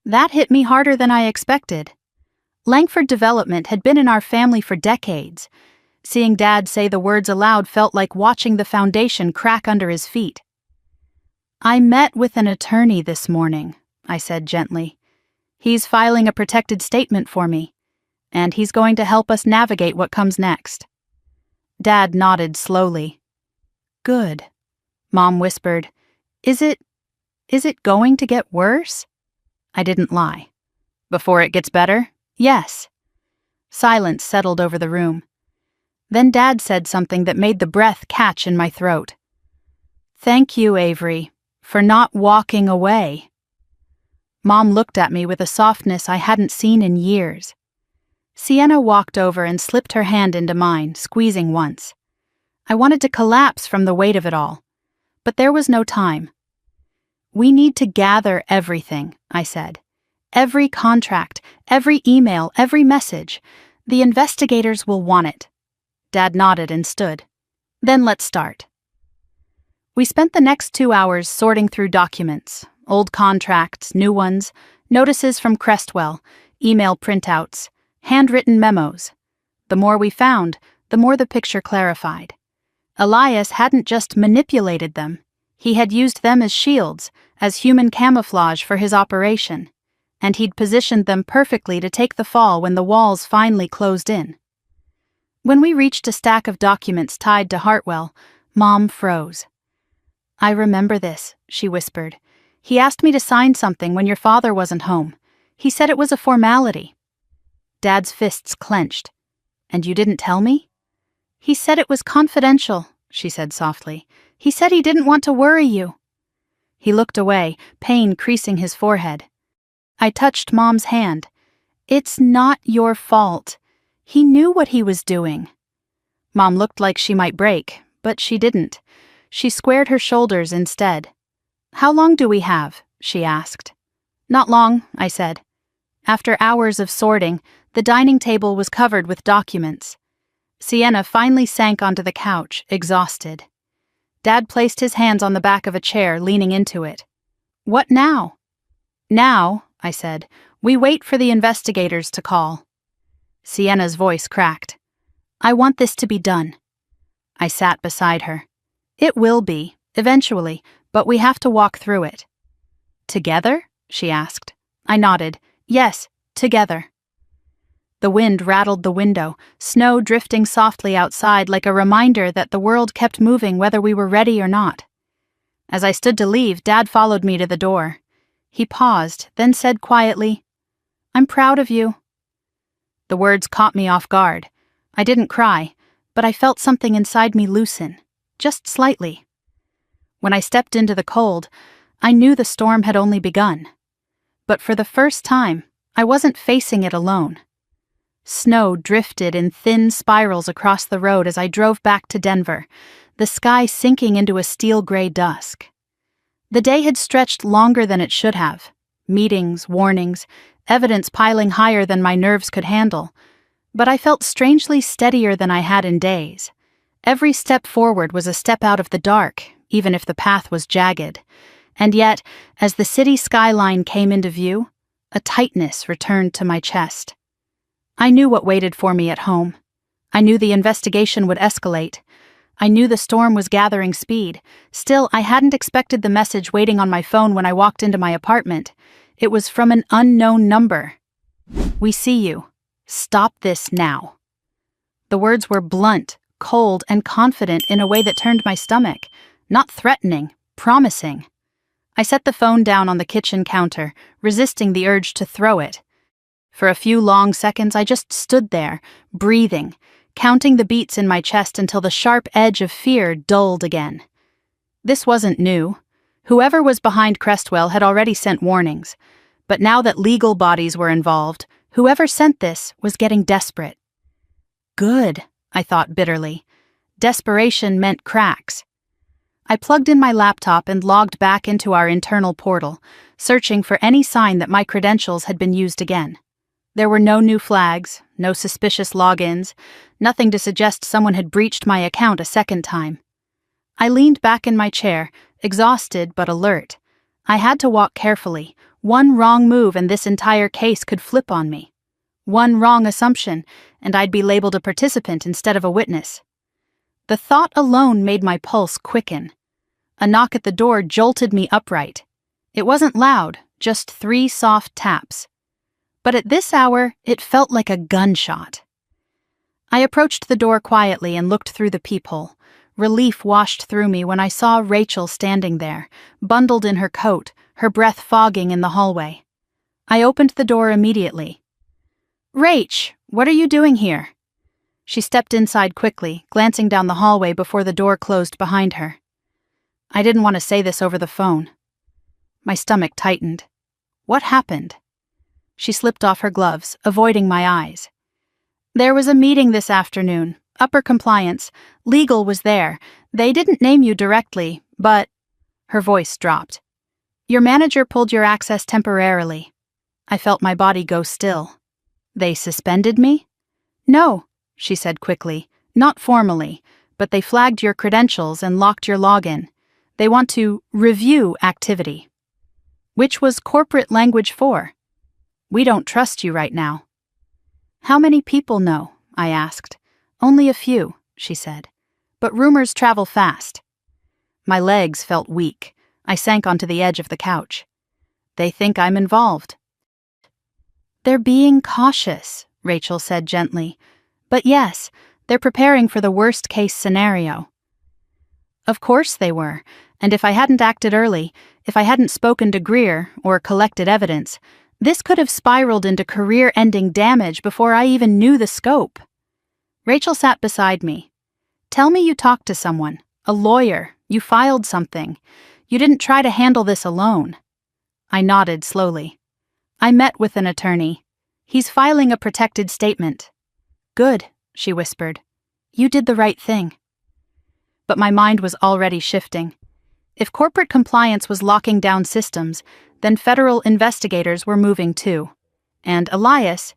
That hit me harder than I expected. Langford Development had been in our family for decades. Seeing Dad say the words aloud felt like watching the foundation crack under his feet. "I met with an attorney this morning," I said gently. "He's filing a protected statement for me, and he's going to help us navigate what comes next." Dad nodded slowly. "Good," Mom whispered. Is it going to get worse?" I didn't lie. "Before it gets better? Yes." Silence settled over the room. Then Dad said something that made the breath catch in my throat. "Thank you, Avery, for not walking away." Mom looked at me with a softness I hadn't seen in years. Sienna walked over and slipped her hand into mine, squeezing once. I wanted to collapse from the weight of it all. But there was no time. "We need to gather everything," I said. "Every contract, every email, every message. The investigators will want it." Dad nodded and stood. "Then let's start." We spent the next 2 hours sorting through documents, old contracts, new ones, notices from Crestwell, email printouts, handwritten memos. The more we found, the more the picture clarified. Elias hadn't just manipulated them. He had used them as shields, as human camouflage for his operation, and he'd positioned them perfectly to take the fall when the walls finally closed in. When we reached a stack of documents tied to Hartwell, Mom froze. "I remember this," she whispered. "He asked me to sign something when your father wasn't home. He said it was a formality." Dad's fists clenched. "And you didn't tell me?" "He said it was confidential," she said softly. "He said he didn't want to worry you." He looked away, pain creasing his forehead. I touched Mom's hand. "It's not your fault. He knew what he was doing." Mom looked like she might break, but she didn't. She squared her shoulders instead. "How long do we have?" she asked. "Not long," I said. After hours of sorting, the dining table was covered with documents. Sienna finally sank onto the couch, exhausted. Dad placed his hands on the back of a chair, leaning into it. "What now?" "Now," I said, "we wait for the investigators to call." Sienna's voice cracked. "I want this to be done." I sat beside her. "It will be, eventually, but we have to walk through it." "Together?" she asked. I nodded. "Yes, together." The wind rattled the window, snow drifting softly outside like a reminder that the world kept moving whether we were ready or not. As I stood to leave, Dad followed me to the door. He paused, then said quietly, "I'm proud of you." The words caught me off guard. I didn't cry, but I felt something inside me loosen, just slightly. When I stepped into the cold, I knew the storm had only begun. But for the first time, I wasn't facing it alone. Snow drifted in thin spirals across the road as I drove back to Denver, the sky sinking into a steel-gray dusk. The day had stretched longer than it should have. Meetings, warnings, evidence piling higher than my nerves could handle. But I felt strangely steadier than I had in days. Every step forward was a step out of the dark, even if the path was jagged. And yet, as the city skyline came into view, a tightness returned to my chest. I knew what waited for me at home. I knew the investigation would escalate. I knew the storm was gathering speed. Still, I hadn't expected the message waiting on my phone when I walked into my apartment. It was from an unknown number. "We see you. Stop this now." The words were blunt, cold, and confident in a way that turned my stomach. Not threatening, promising. I set the phone down on the kitchen counter, resisting the urge to throw it. For a few long seconds, I just stood there, breathing, counting the beats in my chest until the sharp edge of fear dulled again. This wasn't new. Whoever was behind Crestwell had already sent warnings. But now that legal bodies were involved, whoever sent this was getting desperate. Good, I thought bitterly. Desperation meant cracks. I plugged in my laptop and logged back into our internal portal, searching for any sign that my credentials had been used again. There were no new flags, no suspicious logins, nothing to suggest someone had breached my account a second time. I leaned back in my chair, exhausted but alert. I had to walk carefully. One wrong move and this entire case could flip on me. One wrong assumption, and I'd be labeled a participant instead of a witness. The thought alone made my pulse quicken. A knock at the door jolted me upright. It wasn't loud, just 3 soft taps. But at this hour, it felt like a gunshot. I approached the door quietly and looked through the peephole. Relief washed through me when I saw Rachel standing there, bundled in her coat, her breath fogging in the hallway. I opened the door immediately. "Rach, what are you doing here?" She stepped inside quickly, glancing down the hallway before the door closed behind her. I didn't want to say this over the phone. My stomach tightened. What happened? She slipped off her gloves, avoiding my eyes. "There was a meeting this afternoon. Upper compliance. Legal was there. They didn't name you directly, but..." Her voice dropped. "Your manager pulled your access temporarily." I felt my body go still. "They suspended me?" "No," she said quickly. "Not formally, but they flagged your credentials and locked your login. They want to review activity." Which was corporate language for, "We don't trust you right now." "How many people know?" I asked. "Only a few," she said. "But rumors travel fast." My legs felt weak. I sank onto the edge of the couch. "They think I'm involved." "They're being cautious," Rachel said gently. "But yes, they're preparing for the worst-case scenario." Of course they were, and if I hadn't acted early, if I hadn't spoken to Greer or collected evidence, this could have spiraled into career-ending damage before I even knew the scope. Rachel sat beside me. "Tell me you talked to someone, a lawyer, you filed something. You didn't try to handle this alone." I nodded slowly. "I met with an attorney. He's filing a protected statement." "Good," she whispered. "You did the right thing." But my mind was already shifting. If corporate compliance was locking down systems, then federal investigators were moving too. And Elias,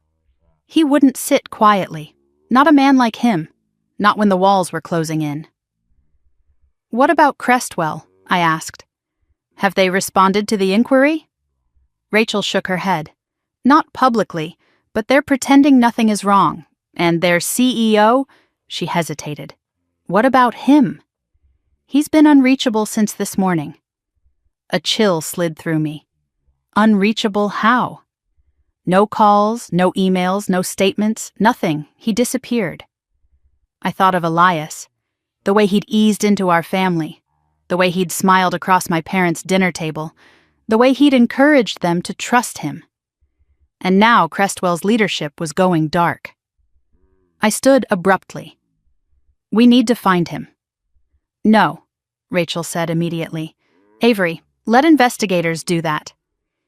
he wouldn't sit quietly. Not a man like him. Not when the walls were closing in. "What about Crestwell?" I asked. "Have they responded to the inquiry?" Rachel shook her head. "Not publicly, but they're pretending nothing is wrong. And their CEO?" She hesitated. "What about him?" "He's been unreachable since this morning." A chill slid through me. Unreachable how? No calls, no emails, no statements, nothing. He disappeared. I thought of Elias, the way he'd eased into our family, the way he'd smiled across my parents' dinner table, the way he'd encouraged them to trust him. And now Crestwell's leadership was going dark. I stood abruptly. "We need to find him." "No," Rachel said immediately. "Avery, let investigators do that."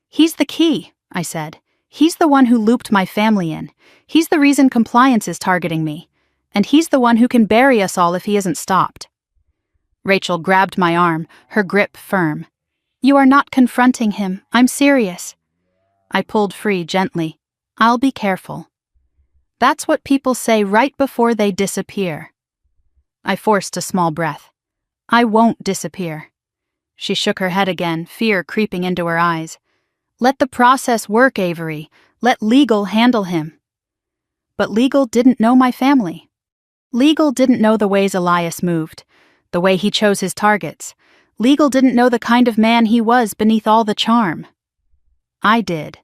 "He's the key," I said. "He's the one who looped my family in. He's the reason compliance is targeting me. And he's the one who can bury us all if he isn't stopped." Rachel grabbed my arm, her grip firm. "You are not confronting him. I'm serious." I pulled free gently. "I'll be careful." That's what people say right before they disappear. I forced a small breath. "I won't disappear." She shook her head again, fear creeping into her eyes. "Let the process work, Avery. Let legal handle him." But legal didn't know my family. Legal didn't know the ways Elias moved, the way he chose his targets. Legal didn't know the kind of man he was beneath all the charm. I did.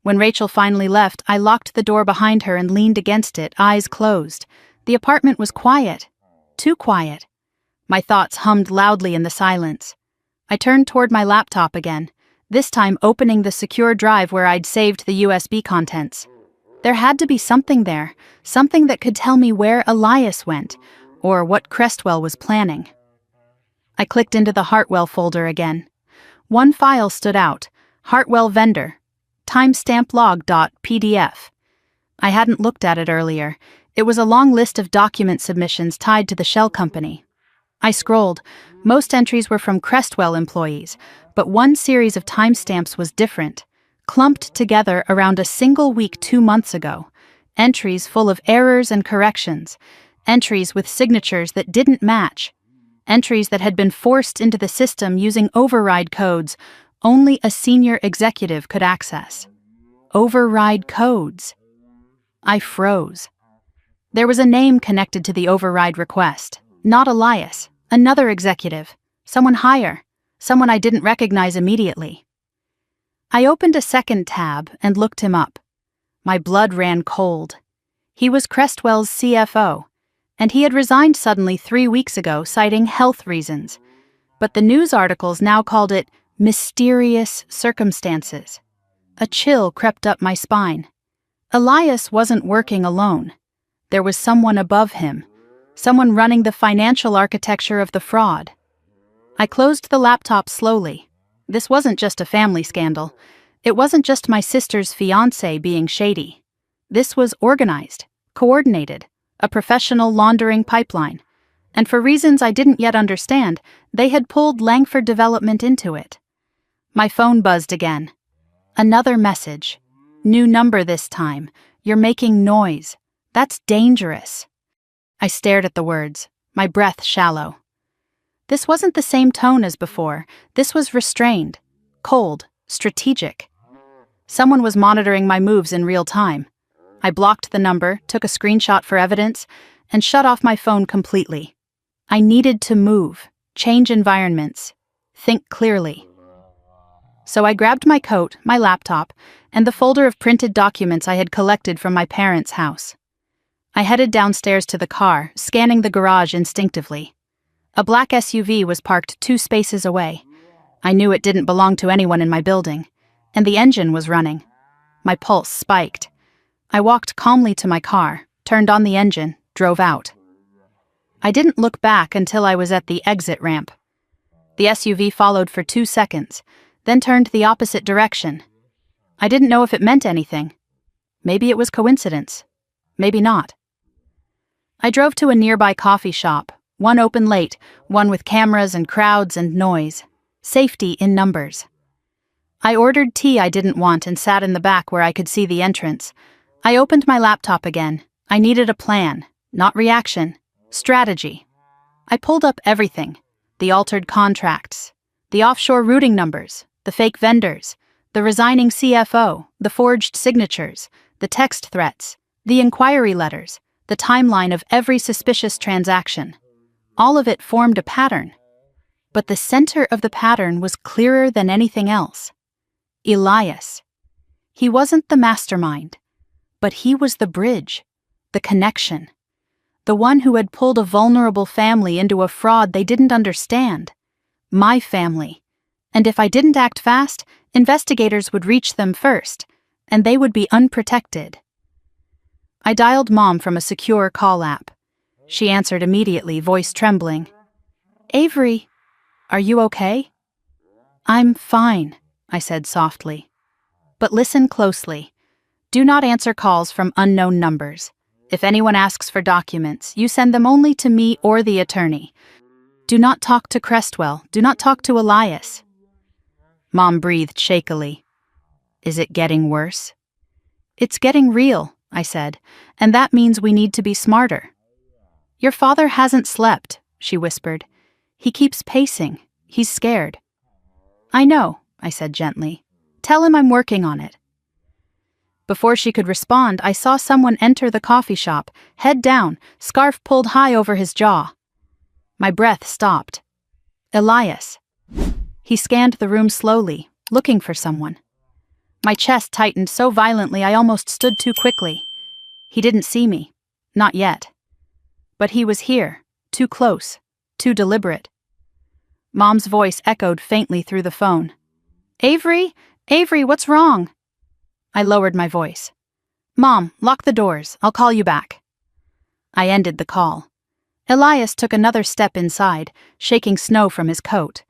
When Rachel finally left, I locked the door behind her and leaned against it, eyes closed. The apartment was quiet. Too quiet. My thoughts hummed loudly in the silence. I turned toward my laptop again, this time opening the secure drive where I'd saved the USB contents. There had to be something there, something that could tell me where Elias went, or what Crestwell was planning. I clicked into the Hartwell folder again. One file stood out, Hartwell Vendor, timestamplog.pdf. I hadn't looked at it earlier. It was a long list of document submissions tied to the shell company. I scrolled. Most entries were from Crestwell employees, but one series of timestamps was different, clumped together around a single week 2 months ago. Entries full of errors and corrections. Entries with signatures that didn't match. Entries that had been forced into the system using override codes only a senior executive could access. Override codes. I froze. There was a name connected to the override request. Not Elias, another executive, someone higher, someone I didn't recognize immediately. I opened a second tab and looked him up. My blood ran cold. He was Crestwell's CFO, and he had resigned suddenly 3 weeks ago, citing health reasons. But the news articles now called it mysterious circumstances. A chill crept up my spine. Elias wasn't working alone. There was someone above him, someone running the financial architecture of the fraud. I closed the laptop slowly. This wasn't just a family scandal. It wasn't just my sister's fiancé being shady. This was organized, coordinated, a professional laundering pipeline. And for reasons I didn't yet understand, they had pulled Langford Development into it. My phone buzzed again. Another message. New number this time. You're making noise. That's dangerous. I stared at the words, my breath shallow. This wasn't the same tone as before. This was restrained, cold, strategic. Someone was monitoring my moves in real time. I blocked the number, took a screenshot for evidence, and shut off my phone completely. I needed to move, change environments, think clearly. So I grabbed my coat, my laptop, and the folder of printed documents I had collected from my parents' house. I headed downstairs to the car, scanning the garage instinctively. A black SUV was parked 2 spaces away. I knew it didn't belong to anyone in my building, and the engine was running. My pulse spiked. I walked calmly to my car, turned on the engine, drove out. I didn't look back until I was at the exit ramp. The SUV followed for 2 seconds, then turned the opposite direction. I didn't know if it meant anything. Maybe it was coincidence. Maybe not. I drove to a nearby coffee shop, one open late, one with cameras and crowds and noise. Safety in numbers. I ordered tea I didn't want and sat in the back where I could see the entrance. I opened my laptop again. I needed a plan, not reaction, strategy. I pulled up everything. The altered contracts, the offshore routing numbers, the fake vendors, the resigning CFO, the forged signatures, the text threats, the inquiry letters, the timeline of every suspicious transaction. All of it formed a pattern. But the center of the pattern was clearer than anything else. Elias. He wasn't the mastermind, but he was the bridge, the connection, the one who had pulled a vulnerable family into a fraud they didn't understand. My family. And if I didn't act fast, investigators would reach them first, and they would be unprotected. I dialed Mom from a secure call app. She answered immediately, voice trembling. "Avery, are you okay?" "I'm fine," I said softly. "But listen closely. Do not answer calls from unknown numbers. If anyone asks for documents, you send them only to me or the attorney. Do not talk to Crestwell. Do not talk to Elias." Mom breathed shakily. "Is it getting worse?" "It's getting real," I said, "and that means we need to be smarter." "Your father hasn't slept," she whispered. "He keeps pacing. He's scared." "I know," I said gently. "Tell him I'm working on it." Before she could respond, I saw someone enter the coffee shop, head down, scarf pulled high over his jaw. My breath stopped. Elias. He scanned the room slowly, looking for someone. My chest tightened so violently I almost stood too quickly. He didn't see me. Not yet. But he was here, too close, too deliberate. Mom's voice echoed faintly through the phone. Avery? Avery, what's wrong? I lowered my voice. Mom, lock the doors. I'll call you back. I ended the call. Elias took another step inside, shaking snow from his coat.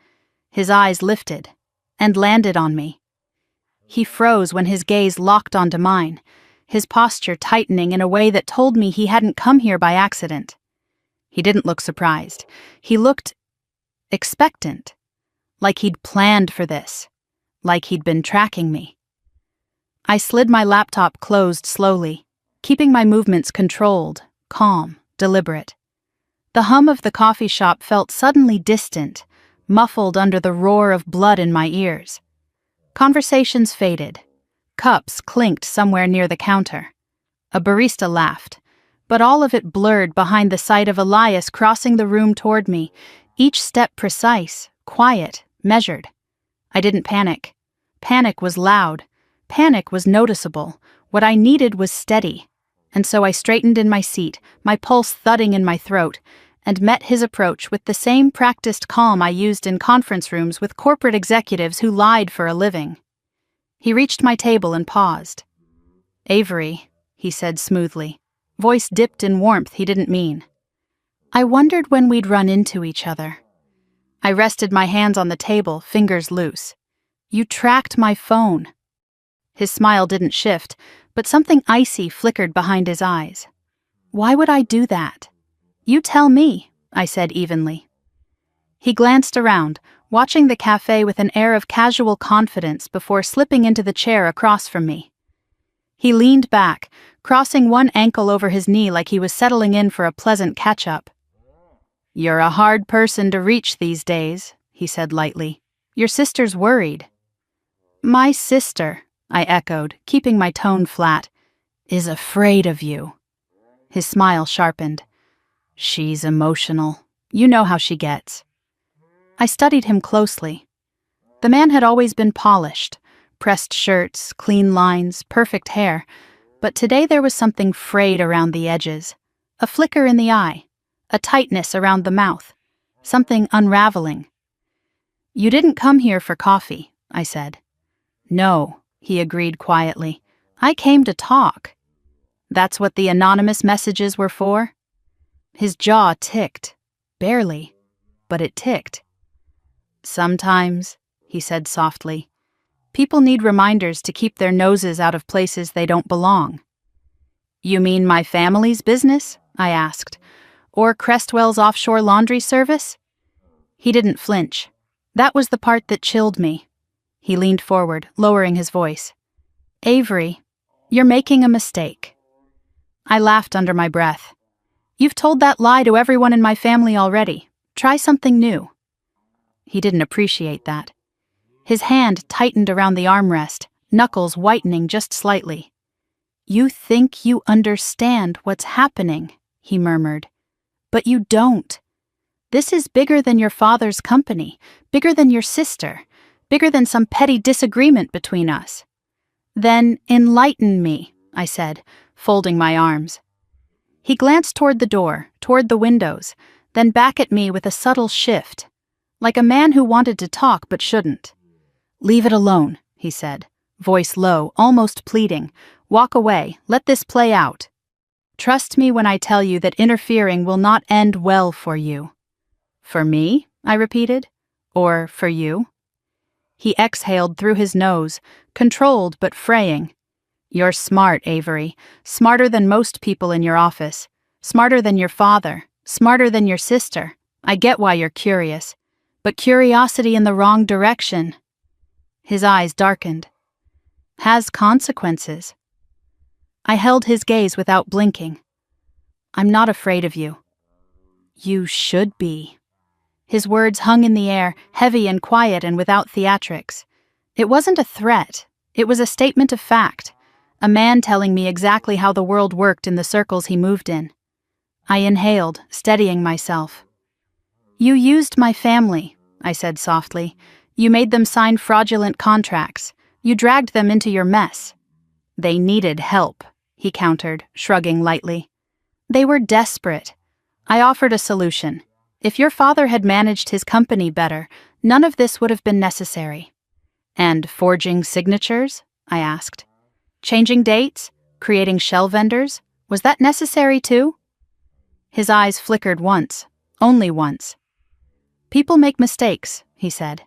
His eyes lifted and landed on me. He froze when his gaze locked onto mine, his posture tightening in a way that told me he hadn't come here by accident. He didn't look surprised. He looked expectant, like he'd planned for this, like he'd been tracking me. I slid my laptop closed slowly, keeping my movements controlled, calm, deliberate. The hum of the coffee shop felt suddenly distant, muffled under the roar of blood in my ears. Conversations faded. Cups clinked somewhere near the counter. A barista laughed, but all of it blurred behind the sight of Elias crossing the room toward me, each step precise, quiet, measured. I didn't panic. Panic was loud. Panic was noticeable. What I needed was steady. And so I straightened in my seat, my pulse thudding in my throat, and met his approach with the same practiced calm I used in conference rooms with corporate executives who lied for a living. He reached my table and paused. Avery, he said smoothly, voice dipped in warmth he didn't mean. I wondered when we'd run into each other. I rested my hands on the table, fingers loose. You tracked my phone. His smile didn't shift, but something icy flickered behind his eyes. Why would I do that? You tell me, I said evenly. He glanced around, watching the cafe with an air of casual confidence before slipping into the chair across from me. He leaned back, crossing one ankle over his knee like he was settling in for a pleasant catch-up. You're a hard person to reach these days, he said lightly. Your sister's worried. My sister, I echoed, keeping my tone flat, is afraid of you. His smile sharpened. She's emotional. You know how she gets. I studied him closely. The man had always been polished, pressed shirts, clean lines, perfect hair, but today there was something frayed around the edges, a flicker in the eye, a tightness around the mouth, something unraveling. You didn't come here for coffee, I said. No, he agreed quietly. I came to talk. That's what the anonymous messages were for? His jaw ticked. Barely, but it ticked. Sometimes, he said softly, people need reminders to keep their noses out of places they don't belong. You mean my family's business? I asked. Or Crestwell's offshore laundry service? He didn't flinch. That was the part that chilled me. He leaned forward, lowering his voice. Avery, you're making a mistake. I laughed under my breath. You've told that lie to everyone in my family already. Try something new. He didn't appreciate that. His hand tightened around the armrest, knuckles whitening just slightly. You think you understand what's happening, he murmured. But you don't. This is bigger than your father's company, bigger than your sister, bigger than some petty disagreement between us. Then enlighten me, I said, folding my arms. He glanced toward the door, toward the windows, then back at me with a subtle shift, like a man who wanted to talk but shouldn't. Leave it alone, he said, voice low, almost pleading. Walk away, let this play out. Trust me when I tell you that interfering will not end well for you. For me? I repeated. Or for you? He exhaled through his nose, controlled but fraying. You're smart, Avery. Smarter than most people in your office. Smarter than your father. Smarter than your sister. I get why you're curious. But curiosity in the wrong direction. His eyes darkened. Has consequences. I held his gaze without blinking. I'm not afraid of you. You should be. His words hung in the air, heavy and quiet and without theatrics. It wasn't a threat. It was a statement of fact. a man telling me exactly how the world worked in the circles he moved in. I inhaled, steadying myself. "You used my family," I said softly. "You made them sign fraudulent contracts. You dragged them into your mess." "They needed help," he countered, shrugging lightly. "They were desperate. I offered a solution. If your father had managed his company better, none of this would have been necessary." "And forging signatures?" I asked. "Changing dates? Creating shell vendors? Was that necessary too?" His eyes flickered once, only once. "People make mistakes," he said.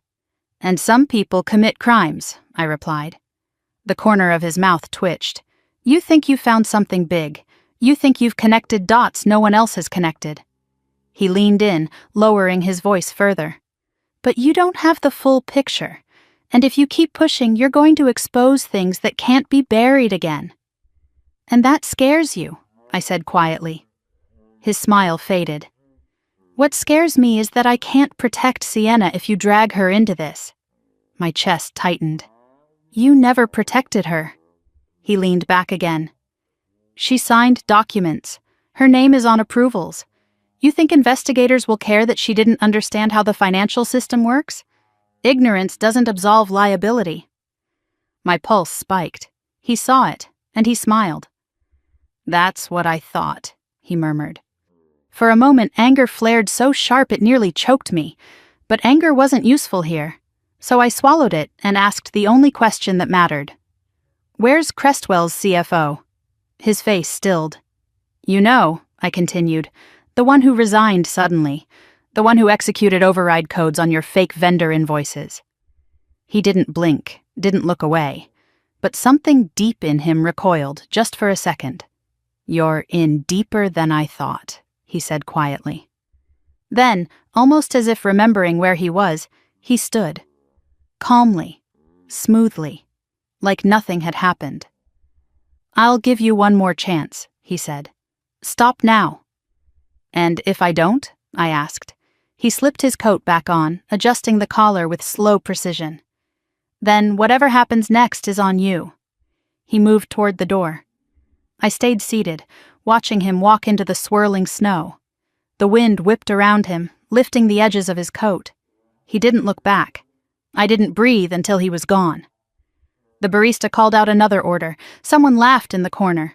"And some people commit crimes," I replied. The corner of his mouth twitched. "You think you found something big. You think you've connected dots no one else has connected." He leaned in, lowering his voice further. "But you don't have the full picture. And if you keep pushing, you're going to expose things that can't be buried again." "And that scares you," I said quietly. His smile faded. "What scares me is that I can't protect Sienna if you drag her into this." My chest tightened. "You never protected her." He leaned back again. "She signed documents. Her name is on approvals. You think investigators will care that she didn't understand how the financial system works? Ignorance doesn't absolve liability." My pulse spiked. He saw it, and he smiled. "That's what I thought," he murmured. For a moment, anger flared so sharp it nearly choked me. But anger wasn't useful here. So I swallowed it and asked the only question that mattered. "Where's Crestwell's CFO?" His face stilled. "You know," I continued, "the one who resigned suddenly. The one who executed override codes on your fake vendor invoices." He didn't blink, didn't look away. But something deep in him recoiled, just for a second. "You're in deeper than I thought," he said quietly. Then, almost as if remembering where he was, he stood. Calmly, smoothly, like nothing had happened. "I'll give you one more chance," he said. "Stop now." "And if I don't?" I asked. He slipped his coat back on, adjusting the collar with slow precision. "Then whatever happens next is on you." He moved toward the door. I stayed seated, watching him walk into the swirling snow. The wind whipped around him, lifting the edges of his coat. He didn't look back. I didn't breathe until he was gone. The barista called out another order. Someone laughed in the corner.